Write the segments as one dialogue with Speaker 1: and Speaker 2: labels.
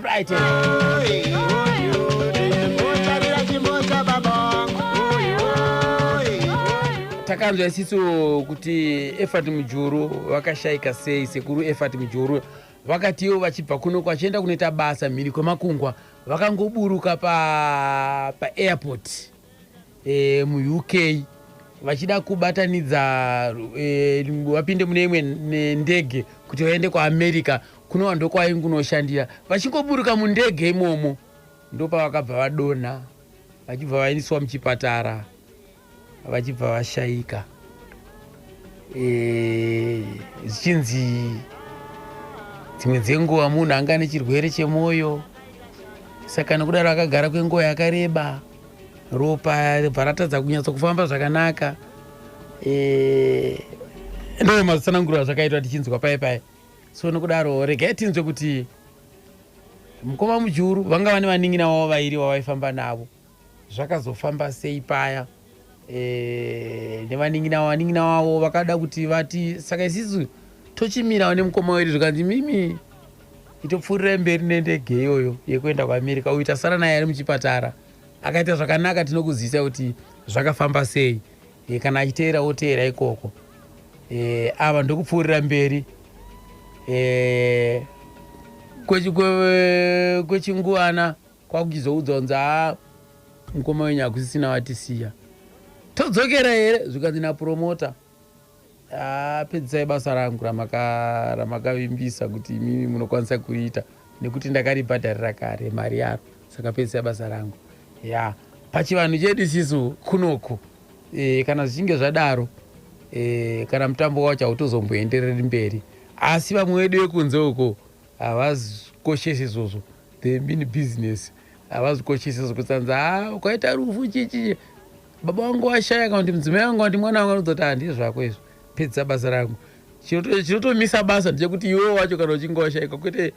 Speaker 1: right. Takanzwa isiso kuti Effort Mujuru vakashaika sei. Sekuru Effort Mujuru vakatiwo vachibva kuno kwachienda kunoita basa mhiri kwemakungwa vakangoburuka pa airport mu UK vachida kubatanidza vapinde mune imwe ndege kuti vaende kuAmerica kuno ndo kwaingunoshandira. Vachingoburuka mundege imomo ndopa vakabva vadonha vachibva vaiswa muchipatara vachibva vashaika. Zichinzi dzimwe dzenguva munhu anga nechirwere chemwoyo, saka nekudaro akagara kwenguva yakareba, ropa ribva ratadza kunyatsa kufamba zvakanaka. Ndoyo mazitsanangurwa zvakaitwa tichinzwa pai. So nekudaro regai tinzwe kuti mukoma Mujuru vanga vane vanin'ina vavo vairi vavaifamba navo, zvakazofamba sei paya. Nevanin'ina vavo vakada kuti vati saka isisu tochimirawo nemukoma wedu zvikanzi mimi itopfuurira mberi nendege iyoyo yekuenda kuAmerica. Uita sara naye ari muchipatara akaita zvakanaka, tinokuzivisa kuti zvakafamba sei. Kana achiteera oteera ikoko. Ava ndokupfuurira mberi kwechinguwana kwakuchizoudza kunzi mukoma wenyu hakusisina watisiya. Todzokera here zvikanzi napromota pedzisai basa rangu ramakavimbisa kuti mimi munokwanisa kuita nekuti ndakaribhadharira kare mari yaro, saka pedzisai basa rangu. Pachivanhu chedu isisu kunoko kana zvichinge zvadaro kana mutambo wacho hautozomboendereri mberi, asi vamwe vedu vekunze uko havazikoshesi izvozvo. The mean business havazikoshesi izvo kutsanza ukaita rufu chichi baba wangu washaya kana kuti mudzimai wangu kuti mwana wangu anozoti handii zvako izvo, pedzisa basa rangu. Chinotomisa basa ndechekuti iwewe wacho kana uchinge washaika kwete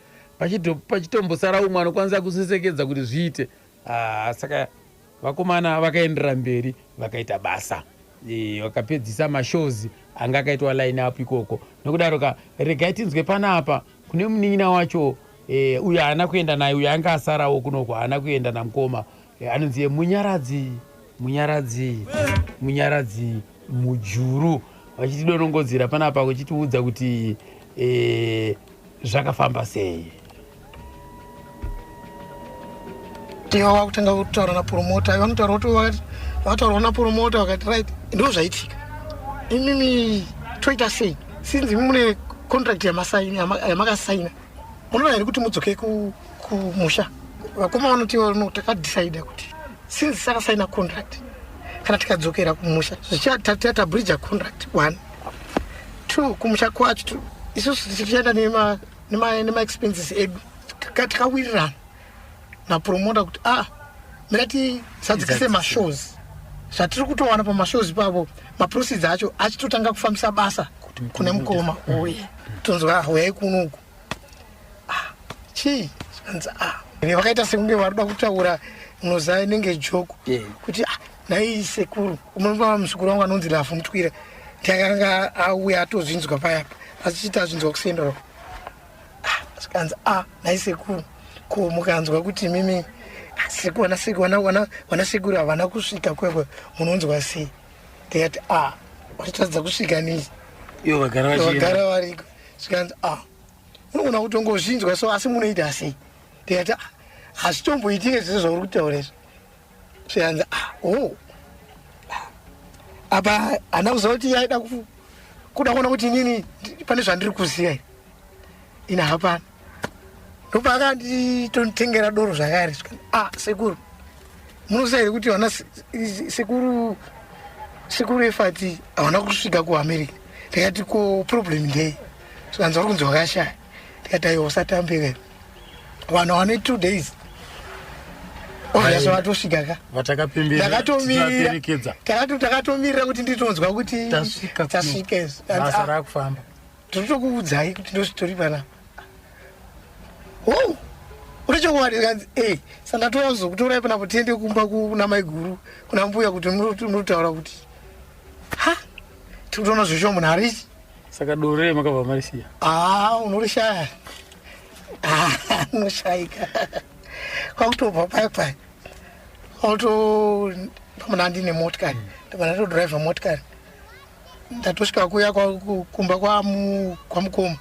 Speaker 1: pachitombosara umwe anokwanisa kusesekedza kuti zviite. Saka vakomana vakaenderera mberi vakaita basa, vakapedzisa mashows anga akaitwa line up ikoko. Nokudaro regai tinzwe panapa kune munin'ina wacho uyo haana kuenda naye, uyo anga asarawo kunoko haana kuenda namukoma, anonzi Munyaradzi Mujuru, vachitidonongodzera panapa kuchitiudza kuti zvakafamba sei.
Speaker 2: Tiwa kutanga kutaura napromota, vanotaura kuti vataura napromota vakati right ndo zvaitika. Imimi toita sei? Sinzi mune contract yamakasaina. Munoona here kuti mudzoke kumusha. Vakoma vanoti takadecide kuti since sakasaina contract kana tikadzokera kumusha zvichata bridge contract 1 2 kumusha kwacho isusu tichienda nema expenses edu tikawirirana napromota kuti mirati sadzikise mashows zvatiri kutowana pamashows pavo maproceeds acho achitotanga kufambisa basa kune mukoma uye tonzwa huyai kunuku chii zvanza vakaita sekunge varikuda kutaura munozaya nenge joko kuti nai sekuru umunova muzukuru wangu anonzi Lafu Mutwira ndakanga auya atozvinzwa payapa achiita zvinzwa kusendera sikanzi nai sekuru ko mukanzwa kuti mimi wana sekuru havana kusvika kwekwe munonzwa sei? Ndikati vachitadza kusvika nii
Speaker 1: ivo
Speaker 2: vagara variko. Sikanzi unogona kutongozvinzwa so asi munoita sei? Ndikati hazitomboitike zvese zvauri kutaura izvo. Zvikanzi apa hana kuziva kuti yaida kuda kuona kuti inini pane zvandiri kuziva ina hapana. Ndopa akanditotengera doro zvakare. Sekuru munoziva here kuti vana sekuru Effort havana kusvika kuAmerica. Ndikati ko problem ndei? Zvikanzi vari kunzi wakashaya. Ndikati aiwa usatambeka, vanhu vane 2 days ovhasi vatosvika ka takatomira kuti nditonzwa kuti tasvika izvo
Speaker 1: basa rakufamba.
Speaker 2: Totokuudzai kuti ndozvitori pana unechokuwadi. Zikanzi sandatora kuzokutorai panapo tiende kumba kuna maiguru kuna mbuya kuti munotaura kuti tikutoona zvosho munhu harichi.
Speaker 1: Saka dore makabva marisiya.
Speaker 2: Unorishaya Noshaika. Kwakutobva pai kwakuto pamana ndine motikari ndapana todhiraivha motikari ndatosvika kuya kumba kwamukoma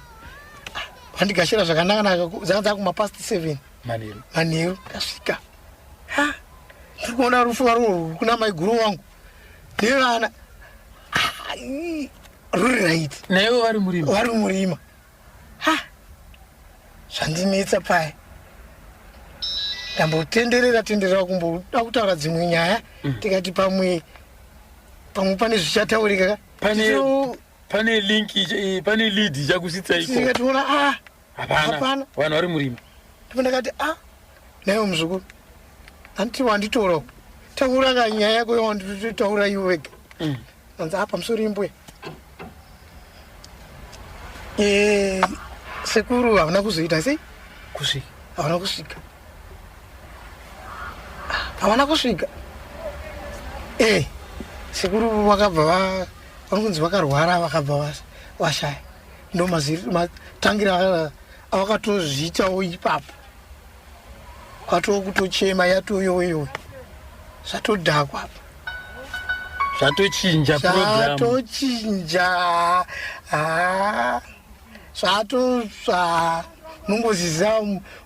Speaker 2: vandigashira zvakanaka dzanga dzakumapast 7 manheru ndasvika ndiri kuona rufu varwo kuna maiguru wangu nevana ruri raiti
Speaker 1: naivo vari
Speaker 2: murima zvandinetsa paya ndambotenderera kumboda kutaura dzimwe nyaya tikati pamwe pane zvichataurika
Speaker 1: pane linki pane lead chakusitsaiko
Speaker 2: tikationa
Speaker 1: hapana vanhu vari murima
Speaker 2: ndipo ndakati naivo muzukuru anditi wanditorawo taura kanyaya yako yawanditotaura iwe wega anzi pamusoro imbuya sekuru havana kuzoita sei
Speaker 1: kusvika
Speaker 2: havana kusvika sekuru vakabva vanokunzi vakarwara vakabva vashaya ndo matangira avakatozviitawo ipapo kwatoo kutochema yatoyoyo zvatodhakwa
Speaker 1: zvatochinja
Speaker 2: nongoziza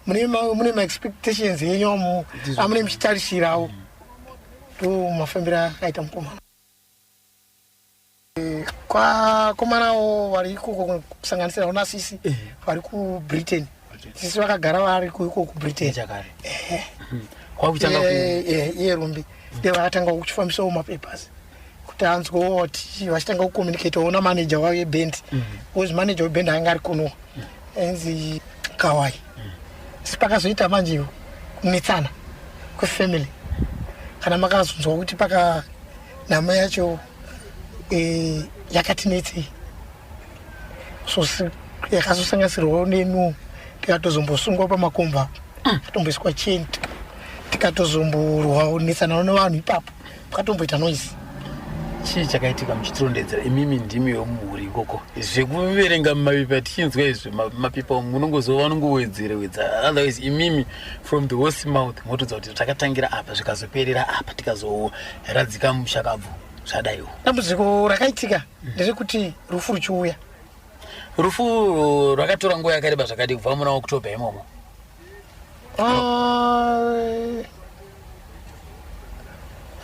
Speaker 2: mune maexpectations yenyu amune muchitarisirawo ndo mafambiro akaita mukomana kwakomanawo vari ikoko kusanganisira una sisi vari kubritain sisi vakagara vari iko kubritain iye rumbi nde vakatanga kuchifambisawo mapapers kuti anzwewo kuti vachitanga kucommunicatewo namanager wavo yebhendi bcause manager webhendi anga ari kunowa ainzi kawai si pakazoita manje kunetsana kwefamily kana makazonzwa kuti paka nhamo yacho yakatinetsei yakazosanganisirwawo nenu tikatozombosungwa pamakomba katomboiswa cheni tikatozomborwawo netsana nevanhu ipapo pakatomboita noise
Speaker 1: chii chakaitika muchitirondedzera imimi ndimi yomumhuri ikoko zvekuverenga mumapepa tichinzwa izvi mapepa munongozova vanongowedzera otherwise imimi from the horse mouth motodza kuti takatangira apa zvikazoperera apa tikazoradzika mushakabvu zvadaiwo
Speaker 2: dambudziko rakaitika nderekuti rufu ruchiuya
Speaker 1: rufu rwakatora nguva yakareba zvakadi kubva muna oktoba imomo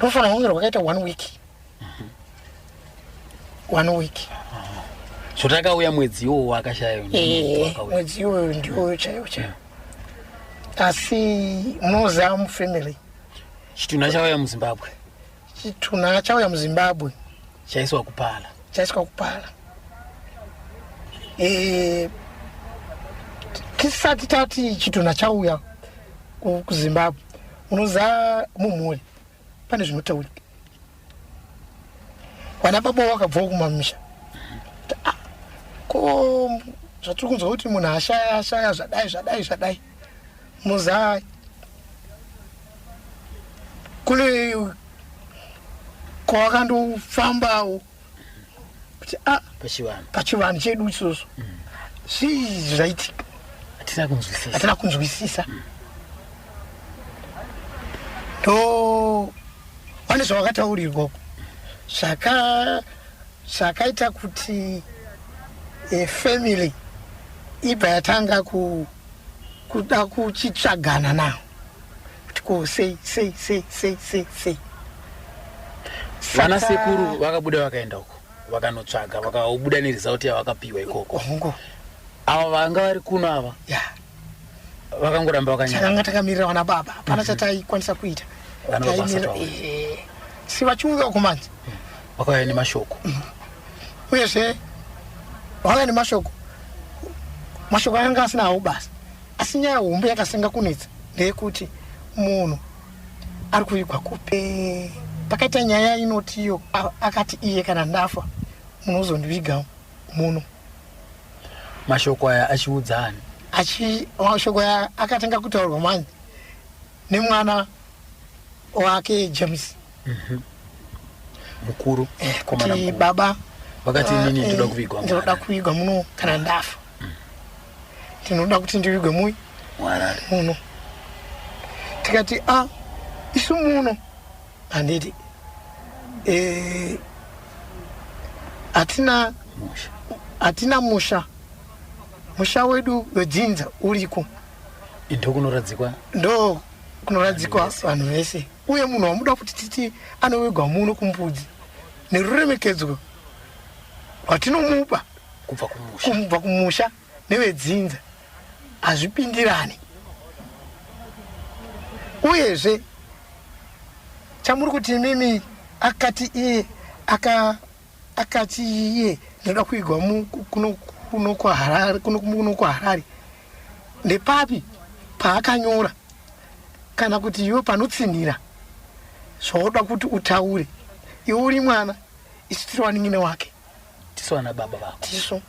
Speaker 2: rufanira kunge rwakaita 1 week 1 week
Speaker 1: zvotakauya mwedzi iwowo wakashayo
Speaker 2: mwedzi iwoyo ndiwoyo chaiwo asi munoziva mufamily
Speaker 1: chitunha chauya muzimbabwe
Speaker 2: chitunha chauya muzimbabwe
Speaker 1: chaiswa kupala
Speaker 2: tisati tati chitunha chauya kuzimbabwe unoziva mumhuri pane zvinotaurika vana baba vakabvawo kumamisha ko zvatiri kunzwa kuti munhu ashaya zvadai muzai kune kwavakandofambawo kuti pachivanhu chedu isoso zvii zvaitika hatina kunzwisisa ndo vane zvavakataurirwako zvakaita kuti family ibva yatanga kuda kuchitsvagana nawo kuti ko sei
Speaker 1: vana sekuru vakabuda vakaenda uko vakanotsvaga vakabuda nerizauti yavakapiwa ikoko ava vanga vari kuno ava vakangoramba
Speaker 2: vakanyakanga takamirira vana baba hapana chataikwanisa kuita si vachiuya kumanzi
Speaker 1: vakauya nemashoko
Speaker 2: uyezve vakauya nemashoko akanga asinawo basa asi nyaya hombe yakasenga kunetsa ndeyekuti munhu ari kuigwa kupe pakaita nyaya inotiyo akati iye kana ndafa munozondiviga muno
Speaker 1: mashoko aya achiudzani
Speaker 2: mashoko aya akatanga kutaurwa manje nemwana wake James
Speaker 1: mukuru
Speaker 2: kuti baba
Speaker 1: vakati nini ndoda kuvigwa
Speaker 2: muno kana ndafa tinoda kuti ndivigwe muno. Tikati isu muno handiti hatina musha wedu wedzinza uriko. Ndo kunoradzikwa vanhu vese, uye munhu wamuda kuti titi anowegwa muno kumbudzi neruremekedzwa rwatinomupa kubva kumusha nevedzinza hazvipindirani. Uyezve chamuri kuti mimi akati iye ndoda kuigwa kuno kwaHarare, ndepapi paakanyora kana kuti iwe panotsinhira zvoda kuti utaure iwe uri mwana, isu tiri waningine wake,
Speaker 3: tiso wana baba vako,
Speaker 2: tiso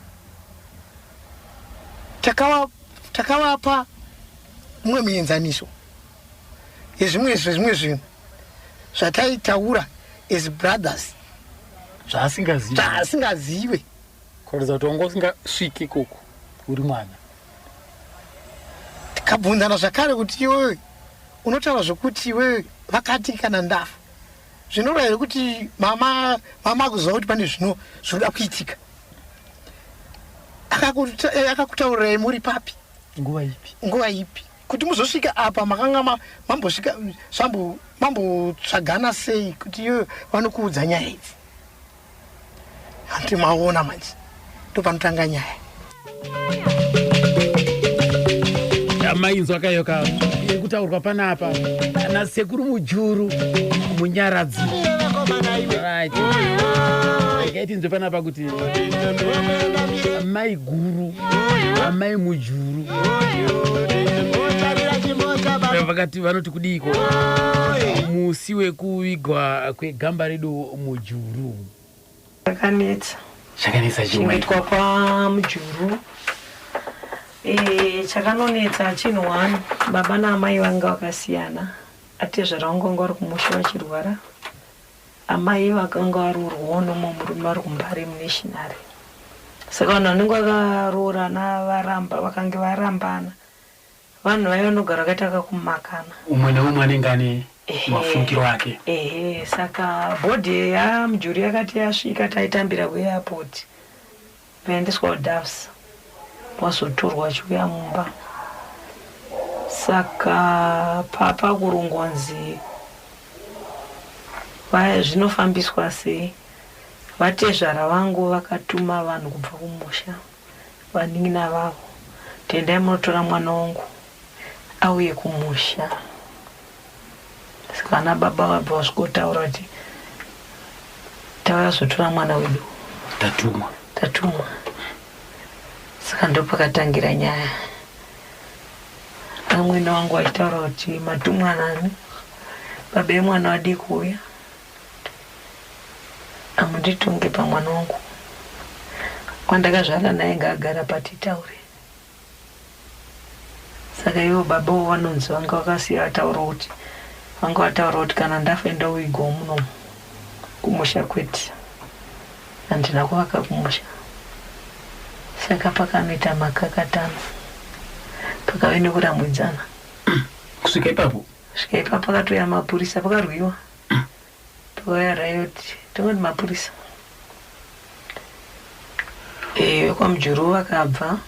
Speaker 2: takavapa mumwe muenzaniso yezvimwe zvinhu zvataitaura as brothers zvaasingazive
Speaker 3: kuratidza kuti wanga usingasviki ikoko uri mwana.
Speaker 2: Tikabvunzana zvakare kuti iwewe unotaura zvokuti iwewe vakati kana ndafa zvinoreva here kuti mama akuziva kuti pane zvino zvinoda kuitika. Akakutaurirai muri papi, nguva ipi kuti muzosvika apa makanga mambosvika mambotsvagana sei kuti iwewe vanokuudza nyaya idzi? Handi maona manje ndopanotanga nyaya.
Speaker 1: Mainzwa kayoka iri kutaurwa panapa ana sekuru mujuru munyaradzi. Ndakaitinzwe panapa kuti amai guru, amai mujuru vakati vanoti kudiko musi wekuvigwa kwegamba redu mujuru.
Speaker 4: Chakanetsa chinoitwa pamujuru. Chakanonetsa chinhu 1, baba naamai vanga vakasiyana. Atezvara vanga vari kumusha vachirwara, amai vakanga vari urwono murume vari kuMbare muNationary. Saka vanhu vanenge vakaroorana varamba vakange varambana, vanhu vaiva vanogara vakaita kakumakana,
Speaker 3: umwe neumwe anenge ane mafungiro ake.
Speaker 4: Saka bhodhi yamujuru yakati yasvika taitambira kuairport vaendeswa kuDoves wazotorwa achiuya mumba. Saka papa kurungonzi zvinofambiswa sei, vatezvara vangu vakatuma vanhu kubva kumusha vaningina vavo, tendai munotora mwana wangu auye kumusha. Saka ana baba vabva vasvikotaura kuti tauya zotora mwana wedu, tatumwa. Saka ndopakatangira nyaya. Amwene wangu achitaura kuti matumwa nani, baba emwana wadi kuuya, amunditunge pamwana wangu kwandakazvara naye ngaagara patitaure. Saka ivo baba vanonzi vanga vakasiya vataura kuti kana ndafa enda uigwa muno kumusha kwete, handina kuvaka kumusha. Saka pakanoita makakatano, pakave nekuramwidzana.
Speaker 3: Kusvika ipapo
Speaker 4: pakatouya mapurisa, pakarwiwa, pakauya rayoti, tongoti mapurisa kwamujuru vakabva,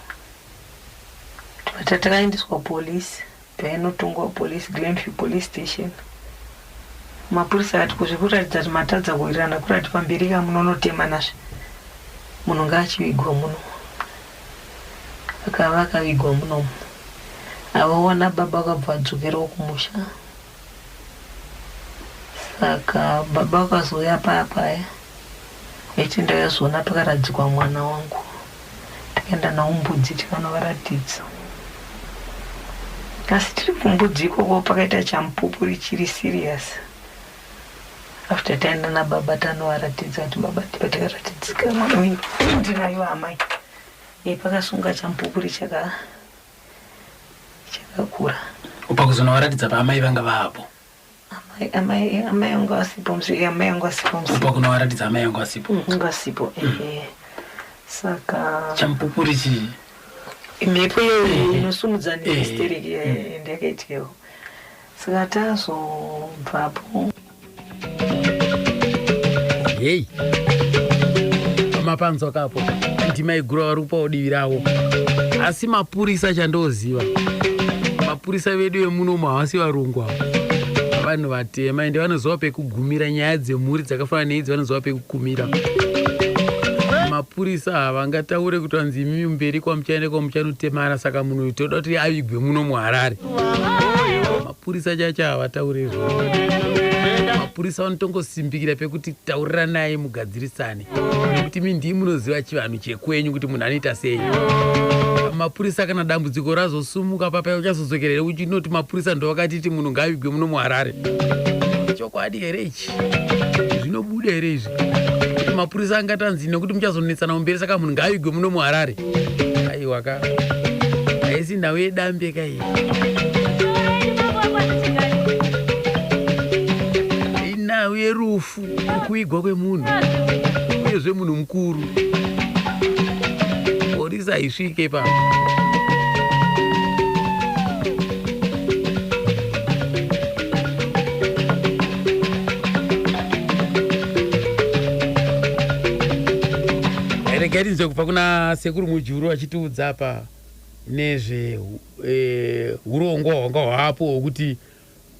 Speaker 4: takaendeswa polisi, painotongwa polisi Glenview police station. Mapurisa ati kuzvikuratidza kuti matadza kuwirirana kurati pamberi kamunonotemanazve munhu ngaachivigwa muno. Akava akavigwa munomu, avaona baba akabva adzokerawo kumusha. Saka baba akazouya paya eti ndakazoona pakaradzikwa mwana wangu, takaenda nawo mbudzi tikanovaratidza. Asi tiri kumbudzi ikoko pakaita chamupupuri chiri serious. After taenda nababa tanovaratidza kuti baba patikaratidza mwana wenyu ndinayo amai. Pakasunga chamupupuri chakakura.
Speaker 3: Upakuzonovaratidza paamai vanga vapo.
Speaker 4: Amai yangu asipo mzee, amai yangu asipo mzee.
Speaker 3: Upakunovaratidza amai yangu asipo.
Speaker 4: Ngasipo. Saka
Speaker 3: chamupupuri chii?
Speaker 4: mhepo inosumudza nehisteriki ndakaitikewo saka tazobvapo
Speaker 1: hei pamapanzo kapo ndima igura vari kupawo divi ravo. Asi mapurisa chandoziva, mapurisa vedu vemunomu havasi varungu avo, vanhu vatema, ende vanoziva pekugumira nyaya dzemhuri dzakafanana neidzi, vanoziva pekukumira. Mapurisa havangataure kuti vanzi imimi mberi kwamuchaende kwamuchanotemana, saka munhu toda kuti avigwe muno muHarare. Mapurisa chacho havataure zvavo. Mapurisa vanotongosimbikira pekuti taurira naye mugadzirisane, nekuti mindii munoziva chivanhu chekwenyu kuti munhu anoita sei. Mapurisa kana dambudziko razosumuka papa uchazozokerere uchinoti mapurisa ndo vakatiti munhu ngavigwe muno muHarare. Chokwadi here ichi? Zvinobuda here izvi? Kuti mapurisa angatanzi nekuti muchazonetsana mumberi saka munhu ngavigwe muno muHarare. Aiwa ka. Haisi ndau yedambe kai. Indau yerufu kuigwa kwemunhu. Uyezve munhu mukuru. Polisi haisvike pa. Regerinze kubva kuna sekuru Mujuru achitiudza apa nezve urongwa hwanga hwapo hwokuti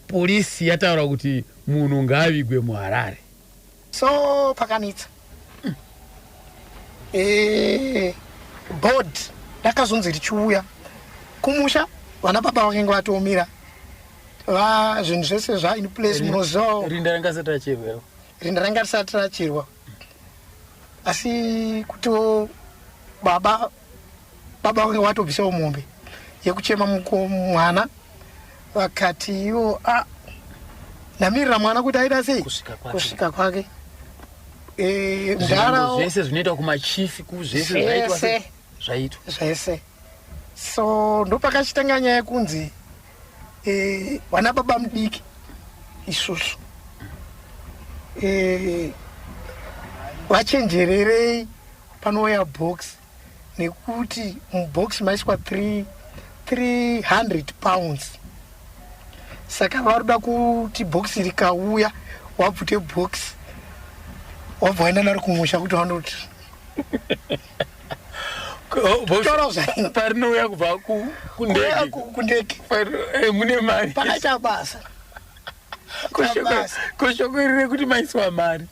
Speaker 1: polisi yataura kuti munhu ngaavigwe muHarare.
Speaker 2: So pakanitsa board rakazonzi richiuya kumusha, vana baba vakanga vatomira, zvinhu zvese in place. Munoziva
Speaker 1: rinda ranga risati racherwa,
Speaker 2: rinda ranga risati racherwa, asi kuti baba vakanga vatobvisawo mombe yekuchema mwana, vakati ivo namirira mwana kuti aita sei kusvika kwake.
Speaker 1: Zvese zvinoita kumachifi zvese
Speaker 2: zvaitwa. So ndopakachitanga nyaya yekunzi vana baba mudiki isusu vachenjererei panouya box, nekuti mubox maiswa 300 pounds. Saka varuda kuti box rikauya wabvute box wabva waenda naro kumusha kuti vanoti
Speaker 1: parinouya kubva
Speaker 2: kundege
Speaker 1: mune mari
Speaker 2: pakaita basa.
Speaker 1: Koshoko riri kuti maiswa mari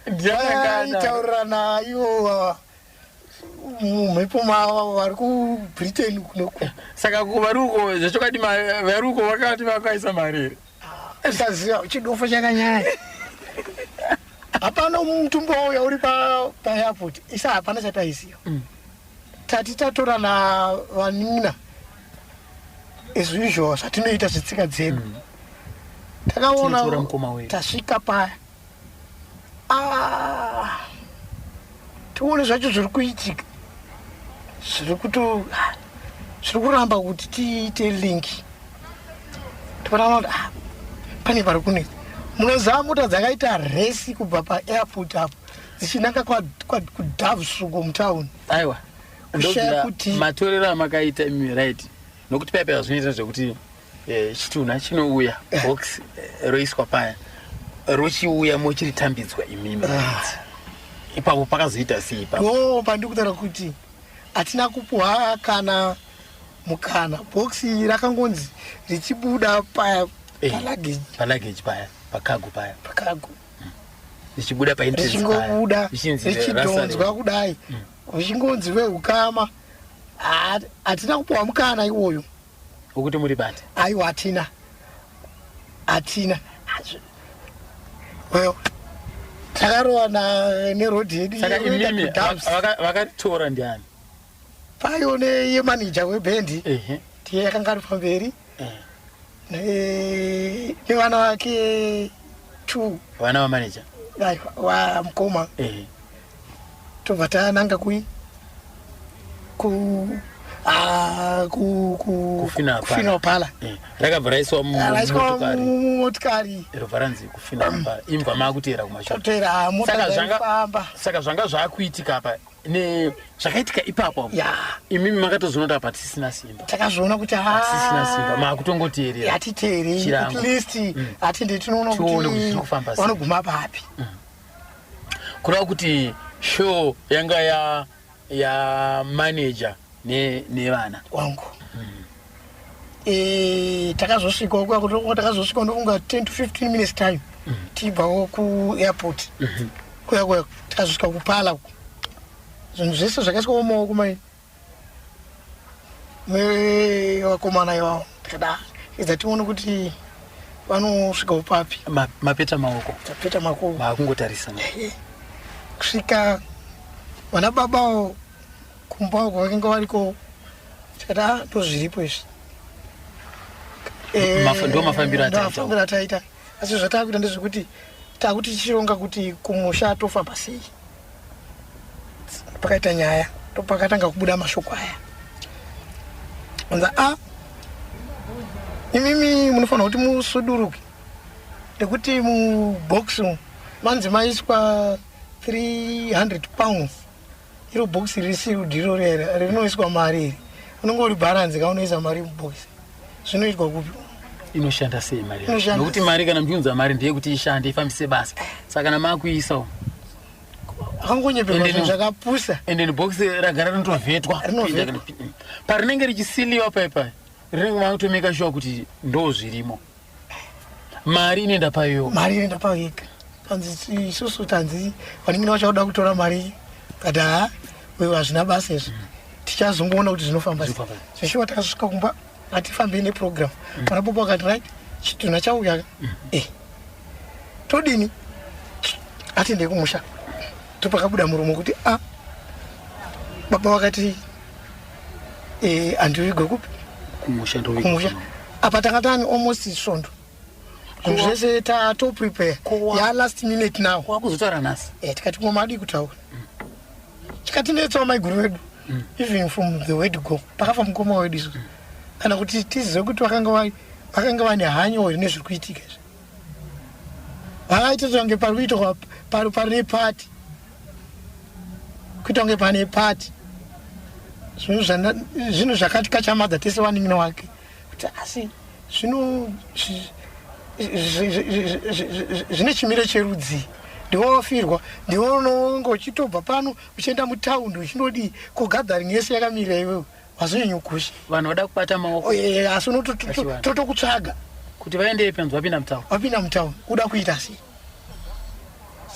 Speaker 2: ndiyakataurana ivo mumhepo mavo vari kuBritain kunoku.
Speaker 1: Saka kuvaruko zvachokati varuko vakati vakaisa mari here?
Speaker 2: Saziva chidofo chakanyanya. Hapana mutumbo wauya uri paairport, isa hapana chataiziva. Tati tatora navanina as usual zvatinoita zvetsika dzedu. Takaona tasvika paya tione zvacho zviri kuitika, zviri kuramba kuti tiite linki. Tikaona kuti pane pari kunetsa. Munoziva mota dzakaita resi kubva paairport apo dzichinanga kuDavsrugo mutauni.
Speaker 1: Aiwa, kuti matorero amakaita imi right, nokuti paipa zvinoita zvekuti chitunha chinouya box roiswa paya rochiuya mochiritambidzwa imimi. Ipapo pakazoita sei ipapo?
Speaker 2: Pandiri kutaura kuti hatina kupuhwa kana mukana. Box rakangonzi richibuda paya
Speaker 1: palaggage paya pakago paya
Speaker 2: richibuda richingobuda richidhonzwa kudai uchingonzi veukama. Hatina kupuhwa mukana iwoyo
Speaker 1: wokuti muri bate.
Speaker 2: Aiwa, hatina. Well, takarowana nerodhi yedu.
Speaker 1: Saka imimi vakatora ndiani?
Speaker 2: Paiwo neyemanager webhendi ndiye yakanga ari pamberi nevana vake 2.
Speaker 1: Vana vamanager
Speaker 2: wamukoma. Tobva tananga kufina pala
Speaker 1: rakabva raiswa
Speaker 2: mumotikari
Speaker 1: robva ranzi kufina pala imva maakutera kumashure
Speaker 2: totera mota
Speaker 1: famba saka zvanga zvaakuitika apa ne zvakaitika ipapo imimi makatozonota apa tisina simba
Speaker 2: takazoona kuti
Speaker 1: tisina simba maakutongoteerera
Speaker 2: atiteerei at least atinde tinoona kuti vanoguma papi
Speaker 1: kureva kuti show yanga ya manager nevana
Speaker 2: wangu takazosvika takazosvika ndokunga 10 to 15 minutes time tibvawo kuairport kuya takazosvika kupala zvinhu zvese zvakaiswa mumaoko mai mevakomana ivavo takada idza tione kuti vanosvika upapi
Speaker 1: mapeta maoko
Speaker 2: tapeta maoko
Speaker 1: maakungotarisana
Speaker 2: kusvika vana babawo kumba kwavakanga variko tikati ndozviripo izvi
Speaker 1: ndo mafambiro
Speaker 2: ataita asi zvatakuita ndezvekuti takuti tichironga kuti kumusha tofamba sei pakaita nyaya topakatanga kubuda mashoko aya anza imimi munofanira kuti musuduruke nekuti mubox manzi maiswa 300 pounds iro box risiru diro rinoiswa mari iri unenge uri balance kaunoisa mari mubox zvinoitwa kupi
Speaker 1: inoshanda sei mari nokuti mari kana mchiunza mari ndeyekuti ishande ifambise basa saka namakuisawo
Speaker 2: akangonyepera zvinhu zvakapusa
Speaker 1: ende box ragara rinotovhetwa parinenge richisiliwa paipai rinenge makutomeka sure kuti ndo zvirimo mari inoenda payo
Speaker 2: yega kanzi isusu tanzi vanenge vachakuda kutora mari kati wewe hazvina basa izvi tichazongoona kuti zvinofamba zveshuwa takasvika kumba atifambei neprogram panapopo akati right chitunha chauya todini atendei kumusha topakabuda muromo kuti baba vakati handivigo kupi kumusha apa takatani almost svondo zvinhu zvese tatoprepare last minute now
Speaker 1: wakuzotaura nhasi
Speaker 2: tikati momadi kutaura chikatinetsawo maiguru vedu even from the way to go pakafa mukoma wedu isu kana kuti tizive kuti vakanga vane hanyori nezviri kuitika izvi vakaita songe pari kuitwa pane pati kuita kunge pane pati zvinhu zvakati kachamadza tese vanin'ina wake kuti asi zvine chimiro cherudzi ndiwofirwa ndiwononga uchitobva pano uchienda mutaundi uchinodi kogadharing yese yakamira iwewe wazonyanyukusha
Speaker 1: vanhu vada kubata maoko
Speaker 2: asi totokutsvaga
Speaker 1: kuti vaendei penzi vapinda mutaundi
Speaker 2: wapinda mutaundi uda kuita sei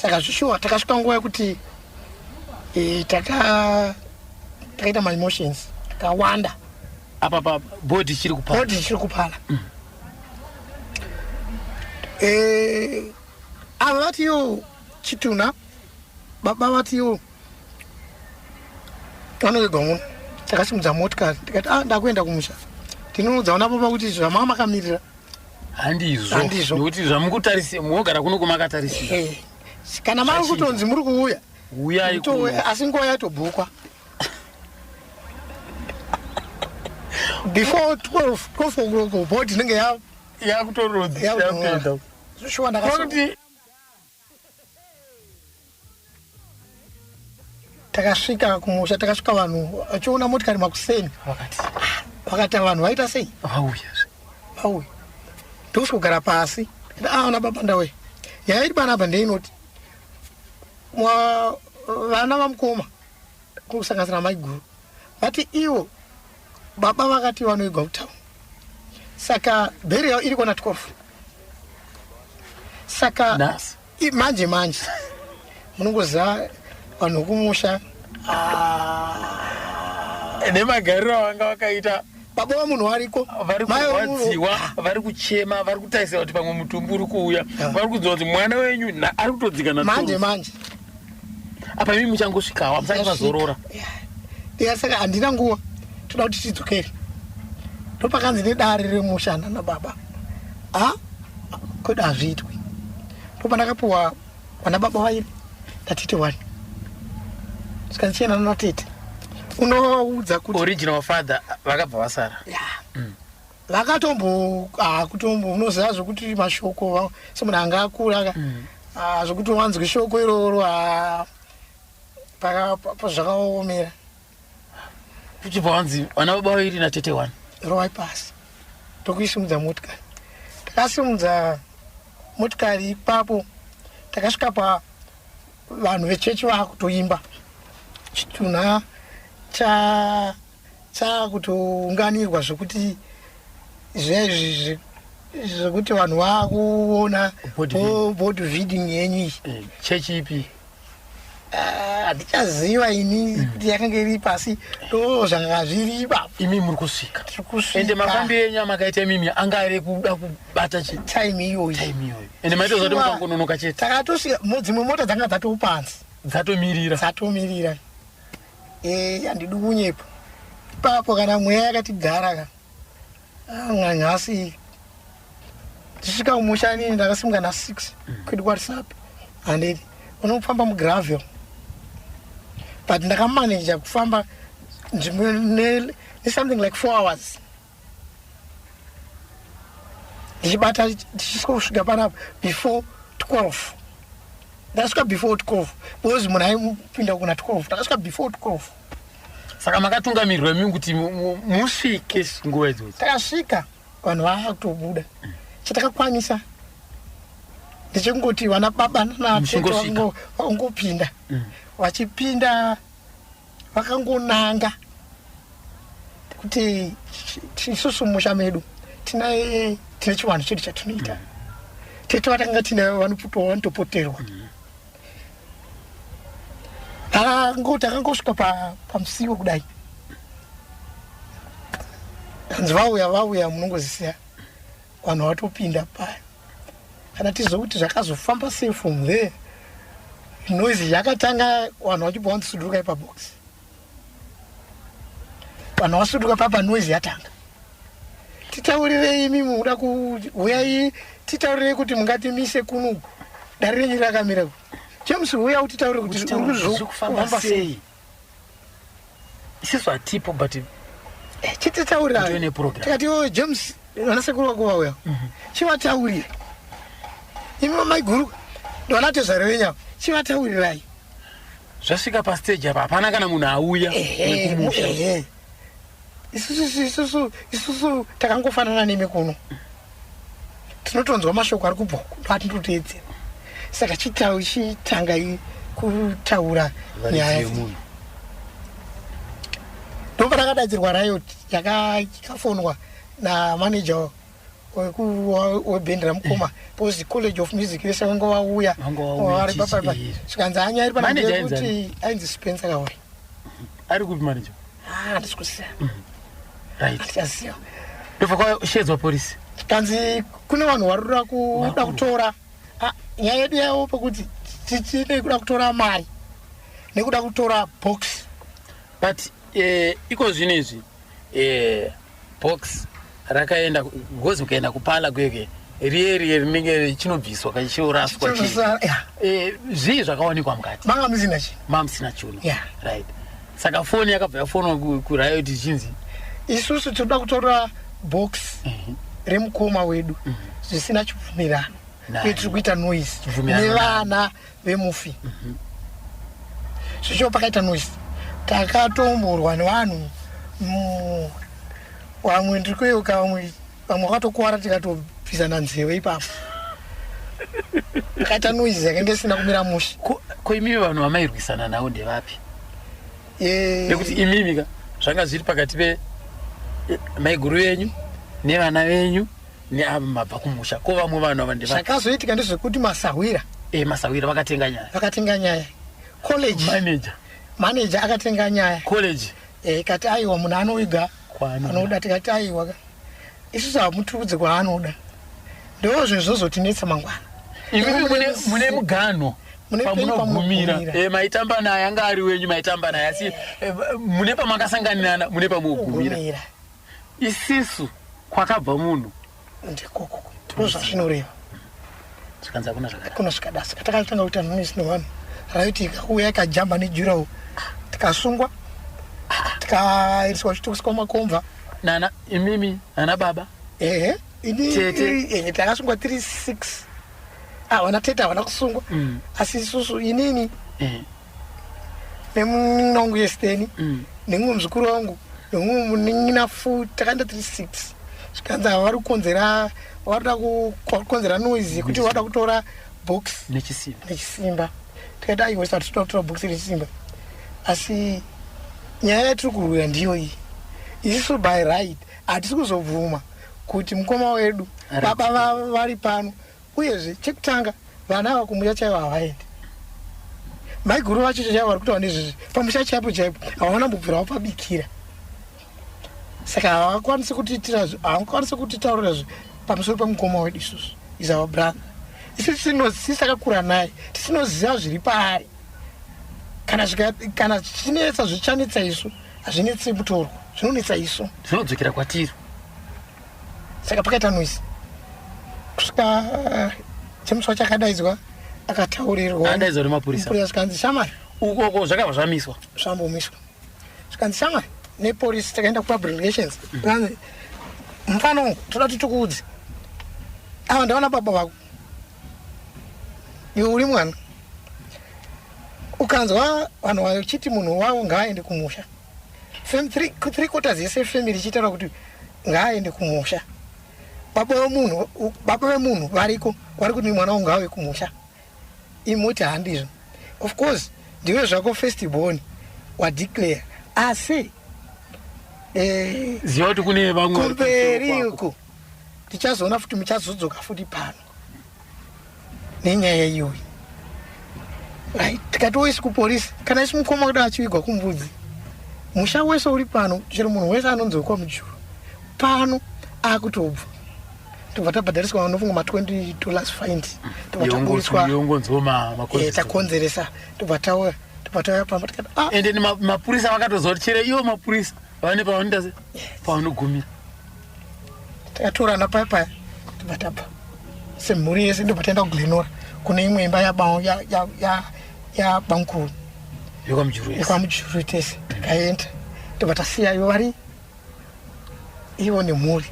Speaker 2: saka zvishuwa takasvika nguva yekuti takaita maemotions takawanda
Speaker 1: apa pa bhodhi ichiri
Speaker 2: kupala ava vatiyo chitunha baba vatiyo vanowegwa muno takasimudza motikari tikati ndakuenda kumusha tinonodzaona papa kuti zvamava makamirira
Speaker 1: handizvo nokuti zvamukutarisa munogara kuno kumakatarisira
Speaker 2: kana mari kutonzi muri kuuya
Speaker 1: uyai
Speaker 2: asi nguva yatobhukwa before 12 o'clock bhodhi inenge yakutorodzi zvishuwa ndakakuti takasvika kumusha takasvika vanhu vachiona motikari makuseni vakati vanhu vaita sei vauya ndosvikugara pasi ona baba ndawe yairi panapa ndeinoti vana vamukoma kusanganisira maiguru vati ivo baba vakati vanoigwa kutauni saka bheri yavo iri kona 12 saka manje munongoziva vanhu vekumusha
Speaker 1: nemagariro avanga vakaita
Speaker 2: baba vamunhu variko
Speaker 1: vari kurwadziwa vari kuchema vari kutarisira kuti pamwe mutumbi uri kuuya vari kudziva kuti mwana wenyu ari kutodzika
Speaker 2: manje
Speaker 1: apa imi muchangosvikawa musati mazorora
Speaker 2: saka handina nguva toda kuti tidzokere ndopakanzi nedare remushana nababa kodi hazviitwi ndopandakapiwa vana baba vairi ndatete wani saka ndichienda natete unoudza kuti
Speaker 1: original father vakabva vasara.
Speaker 2: vakatombo kutombo unoziva zvokuti mashoko semunhu anga akura zvokuti wanzwi shoko iroro zvakaomera
Speaker 1: kuchibva wanzi vana baba vairi natete 1
Speaker 2: rovai pasi tokuisimudza motikari. Takasimudza motikari ipapo takasvika pavanhu vechechi vakutoimba chitunha chakutounganirwa zvokuti zvezvi zvokuti vanhu vakuona board feeding yenyu
Speaker 1: chechi ipi
Speaker 2: handichaziva ini kuti yakanga iri pasi ndo zvanga zviri ipapo.
Speaker 1: imi muri kusvika ende mafambiro enyu amakaita imimi anga ari kuda kubata
Speaker 2: time iyoyi
Speaker 1: ende maitozoti mukangononoka chete.
Speaker 2: Takatosvika dzimwe mota dzanga dzatopanzi dzatomirira handidi kunyepa ipapo kana mweya yakatigara nyasi tisvika umushani ndakasimuka na6 kwedu kwarisapi handidi unofamba mugravel but ndakamanaja kufamba nzvimbo something like 4 hours ndichibata tichisvika panapa before 12. Ndasvika before 12 because munhu aipinda kuna 12 takasvika before 12.
Speaker 1: Saka makatungamirirwa mimi kuti musvike nguva idzodzo.
Speaker 2: Takasvika vanhu vakutobuda chatakakwanisa ndechingoti vana baba natete vangopinda vachipinda vakangonanga kuti isusu musha medu tine chivanhu chedu chatinoita tete vatakanga tine vanotopoterwa takangosvika pamusiwo kudai hanzi vauya munongozisiya vanhu vatopinda paya kana tizokuti zvakazofamba sei from there noise yakatanga vanhu vachibva vanzisuduruka ipabox vanhu vasuduruka papa noise yatanga titaurirei imi muda kuuyai titaurirei kuti mungatimise kunuku dari renyu rakamira James uya utitaure kuti urikuzofamba sei
Speaker 1: isiso atipo but
Speaker 2: chititaurira tikati James vanasekuru vako vauya chivataurira imi maiguru ndovanatezarevenya chivataurirai
Speaker 1: zvasvika pastage apa hapana kana munhu auya nekumusha
Speaker 2: isusu takangofanana nemi kuno tinotonzwa mashoko ari kubva ndoatindoteedzera saka chitanga kutaura nyaya ndopatakadadzirwa riot yakafonwa namanager webhendi ramukoma because college of music vese vanga vauya vari papapa svikanzi anyari pankuti ainzi Spencer Kawai
Speaker 1: ari kupi manager
Speaker 2: handisi kuziva
Speaker 1: right ndobva kwashedzwa polisi
Speaker 2: kanzi kune vanhu vari kuda kutora nyaya yedu yavo pekuti tichine kuda kutora mari nekuda kutora box
Speaker 1: but iko zvinezvi box rakaenda gozi mukaenda kupala kweke riye rinenge richinobviswa kachioraswa zvii zvakawanikwa mukati manga musina chinhu right saka foni yakabva yafonwa kuriot ichinzi
Speaker 2: isusu tinoda kutora box remukoma wedu zvisina chibvumirano uye tiri kuita noise nevana vemufi zvicho pakaita noise takatomborwa nevanhu vamwe ndiri kuyeuka vamwe vakatokuwara tikatobvisana nzeve ipapo takaita noise yakanga isina kumira mushe
Speaker 1: ko imimi vanhu vamairwisana navo ndevapi nekuti imimika zvanga zviri pakati pemaiguru venyu nevana venyu neavo mabva kumusha ko vamwe vanhu ava ndeva
Speaker 2: zvakazoitika ndezvekuti masawira
Speaker 1: vakatenga nyaya
Speaker 2: college manager akatenga nyaya
Speaker 1: college
Speaker 2: ikati aiwa munhu anoiga anoda tikati aiwa isusu hamutiudze kwaanoda ndo zvinhu zvozotinetsa mangwana
Speaker 1: mune mugano pamunogumira maitamba naye anga ari wenyu maitamba naye asi mune pamakasanganirana mune pamugumira isisu kwakabva munhu
Speaker 2: ndikoko ndozvazvinoreva
Speaker 1: zvikanzi hakuna
Speaker 2: kuna zvikada saka takatanga kuita noise nevanhu raiti ikauya ikajamba nejurawo tikasungwa tikaiswa chitukuswa makomva
Speaker 1: nana imimi ana baba
Speaker 2: ini takasungwa 36 wana tete havana kusungwa asi isusu inini nemunongu yesteni nemumwe muzukuru wangu nemumwe munin'ina fu takaenda 36 zvikanzi hava vari kukonzera varida kukonzera noise kuti vada kutora box nechisimba tikaita aiwa tisati tinoda kutora box nechisimba asi nyaya yatiri kurwira ndiyo iyi isusu by right hatisi kuzobvuma kuti mukoma wedu baba vari pano uyezve chekutanga vana vakumusha chaivo havaendi maiguru vacho chaivo vari kutaura nezvezvi pamusha chaipo chaipo havana mbobvirawo pabikira saka havakwanisi kutitaurirezve pamusoro pemukoma wedu isusu is our brother isi takakura naye tisinoziva zviri paari kana chinetsa zvichanetsa isu hazvinetsi mutorwa zvinonetsa isu
Speaker 1: zvinodzokera kwatiri
Speaker 2: saka pakaita noisi kusvika chemuswa chakadaidzwa akataurirwa
Speaker 1: nemapurisa
Speaker 2: zvikanzi shamari
Speaker 1: ukoko zvakabva zvamiswa
Speaker 2: zvambomiswa zvikanzi shamari nepolisi takaenda kupublic relations kanzi mufana wangu toda kuti tikuudze ava ndavana baba vako iwe uri mwana ukanzwa vanhu vachiti munhu wavo ngaaende kumusha 3/4 yese family ichitaura kuti ngaaende kumusha baba vemunhu variko vari kuti mwana wangu ngaave kumusha imoti handizvo of course ndiwe zvako firstborn wadeclare asi
Speaker 1: ziva kuti kune vamwe
Speaker 2: kumberi uko tichazoona futi muchazodzoka futi pano nenyaya iyoyi tikatoisi kupolisi kana isi mukoma kuda achivigwa kumbudzi musha wese uri pano chero munhu wese anonzokwa mujuru pano akutobva tobva tabhadhariswa vanofunga $20 fine takonzeresa tobva tauya pamba tikati
Speaker 1: ende mapurisa vakatoziva kuti chere iwo mapurisa vane pavanoita se pavanogumira
Speaker 2: takatorana paya tobva tabva semhuri yese ndobva taenda kuglenora kune imwe imba yabankuru yekwamujuru tese takaenda tobva tasiya ivo vari ivo nemhuri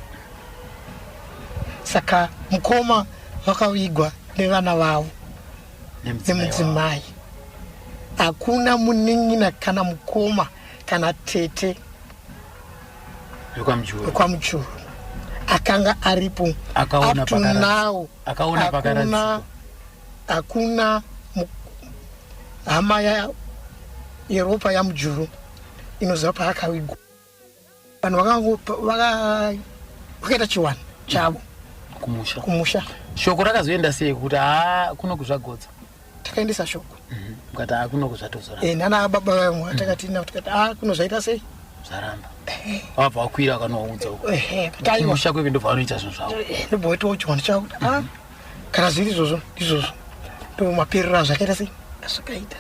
Speaker 2: saka mukoma vakavigwa nevana vavo nemudzimai hakuna munin'ina kana mukoma kana tete wekwamujuru akanga aripo up to now. Hakuna hama ya Europa ya mujuru inoziva paakawigwa. Vanhu vakaita chiwani chavo kumusha.
Speaker 1: Shoko rakazoenda sei kuti kuno kuzvagodza?
Speaker 2: Takaendesa shoko.
Speaker 1: Mukati kuno kuzvatozora.
Speaker 2: Nana baba vamwe takati kuno zvaita sei?
Speaker 1: Zvaramba. Wabva wakwira kanoudza uko. Kumusha kweve ndobva vanoita zvinhu zvavo.
Speaker 2: Ndobva waitawo chiwani chavo kuti kana zviri izvozvo ndomaperera zvakaita sei? Zvakaita.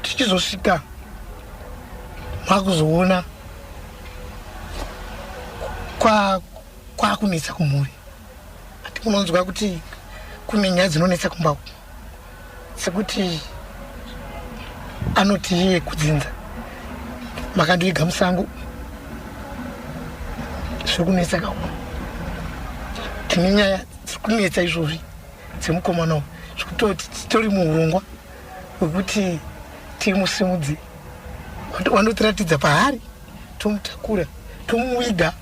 Speaker 2: Tichizosvika makuzoona kwakunetsa kumhuri. Ati kunonzwa kuti kune nyaya dzinonetsa kumba sekuti anoti iye kudzinza makandiviga musango zvokunetsa kamwe tine nyaya dzikunetsa izvozvi dzemukomana zvekutoti titori muurongwa wekuti timusimudze wandotiratidza pahari tomutakura tomuviga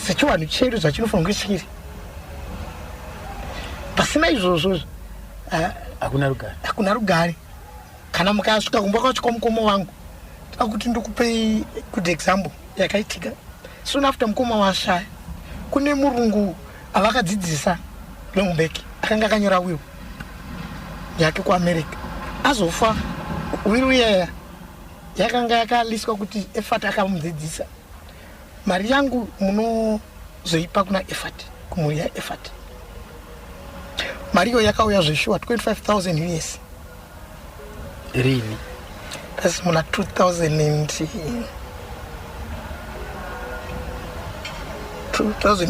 Speaker 2: sechiwanhu chedu zvachinofanira kunge chiri. Pasina izvozvo hakuna rugare. Kana mukasvika kumba kwasvika mukoma wangu akuti ndokupei good example yakaitika soon after mukoma washaya kune murungu avakadzidzisa Longback akanga akanyora will yake kuAmerica azofa will yaya yakanga yakaliswa kuti Effort akamudzidzisa mari yangu munozoipa kuna Effort kumuri ya Effort mari yo yakauya zveshuwa 25,000 US
Speaker 1: rini
Speaker 2: asi muna 2000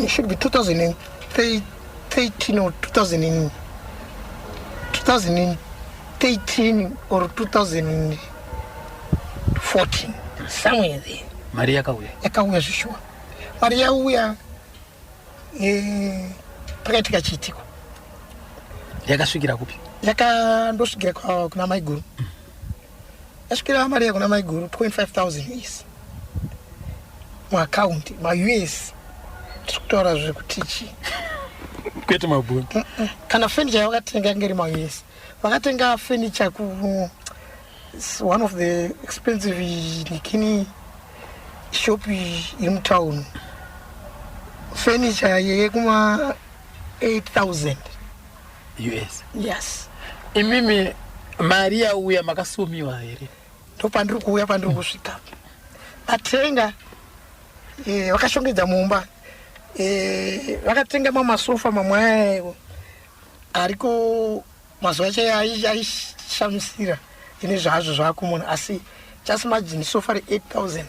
Speaker 2: it should be 2013 or 2013 or 14 somewhere there
Speaker 1: mari yakauya
Speaker 2: yakauya zvishwa mari yauya pakaitika chiitiko
Speaker 1: yakasvikira kupi
Speaker 2: yakandosvikira kuna maiguru yasvikira mari yakuna maiguru 25,000 US muakaunti maUS tiri kutaura zvekutichi
Speaker 1: kwete mabhoni
Speaker 2: kana furniture vakatenga ngeri maUS vakatenga furniture one of the expensive nikini shop iri mutown furniture yekuma 8,000
Speaker 1: US.
Speaker 2: Yes.
Speaker 1: Imimi mari yauya makasumiwa here
Speaker 2: ndopandiri kuuya pandiri kusvika vatenga vakashongedza mumba vakatenga mamasofa mamwe ariko mazuva acho aishamisira ine zvazvo zvaakumona asi just imagine sofa re8,000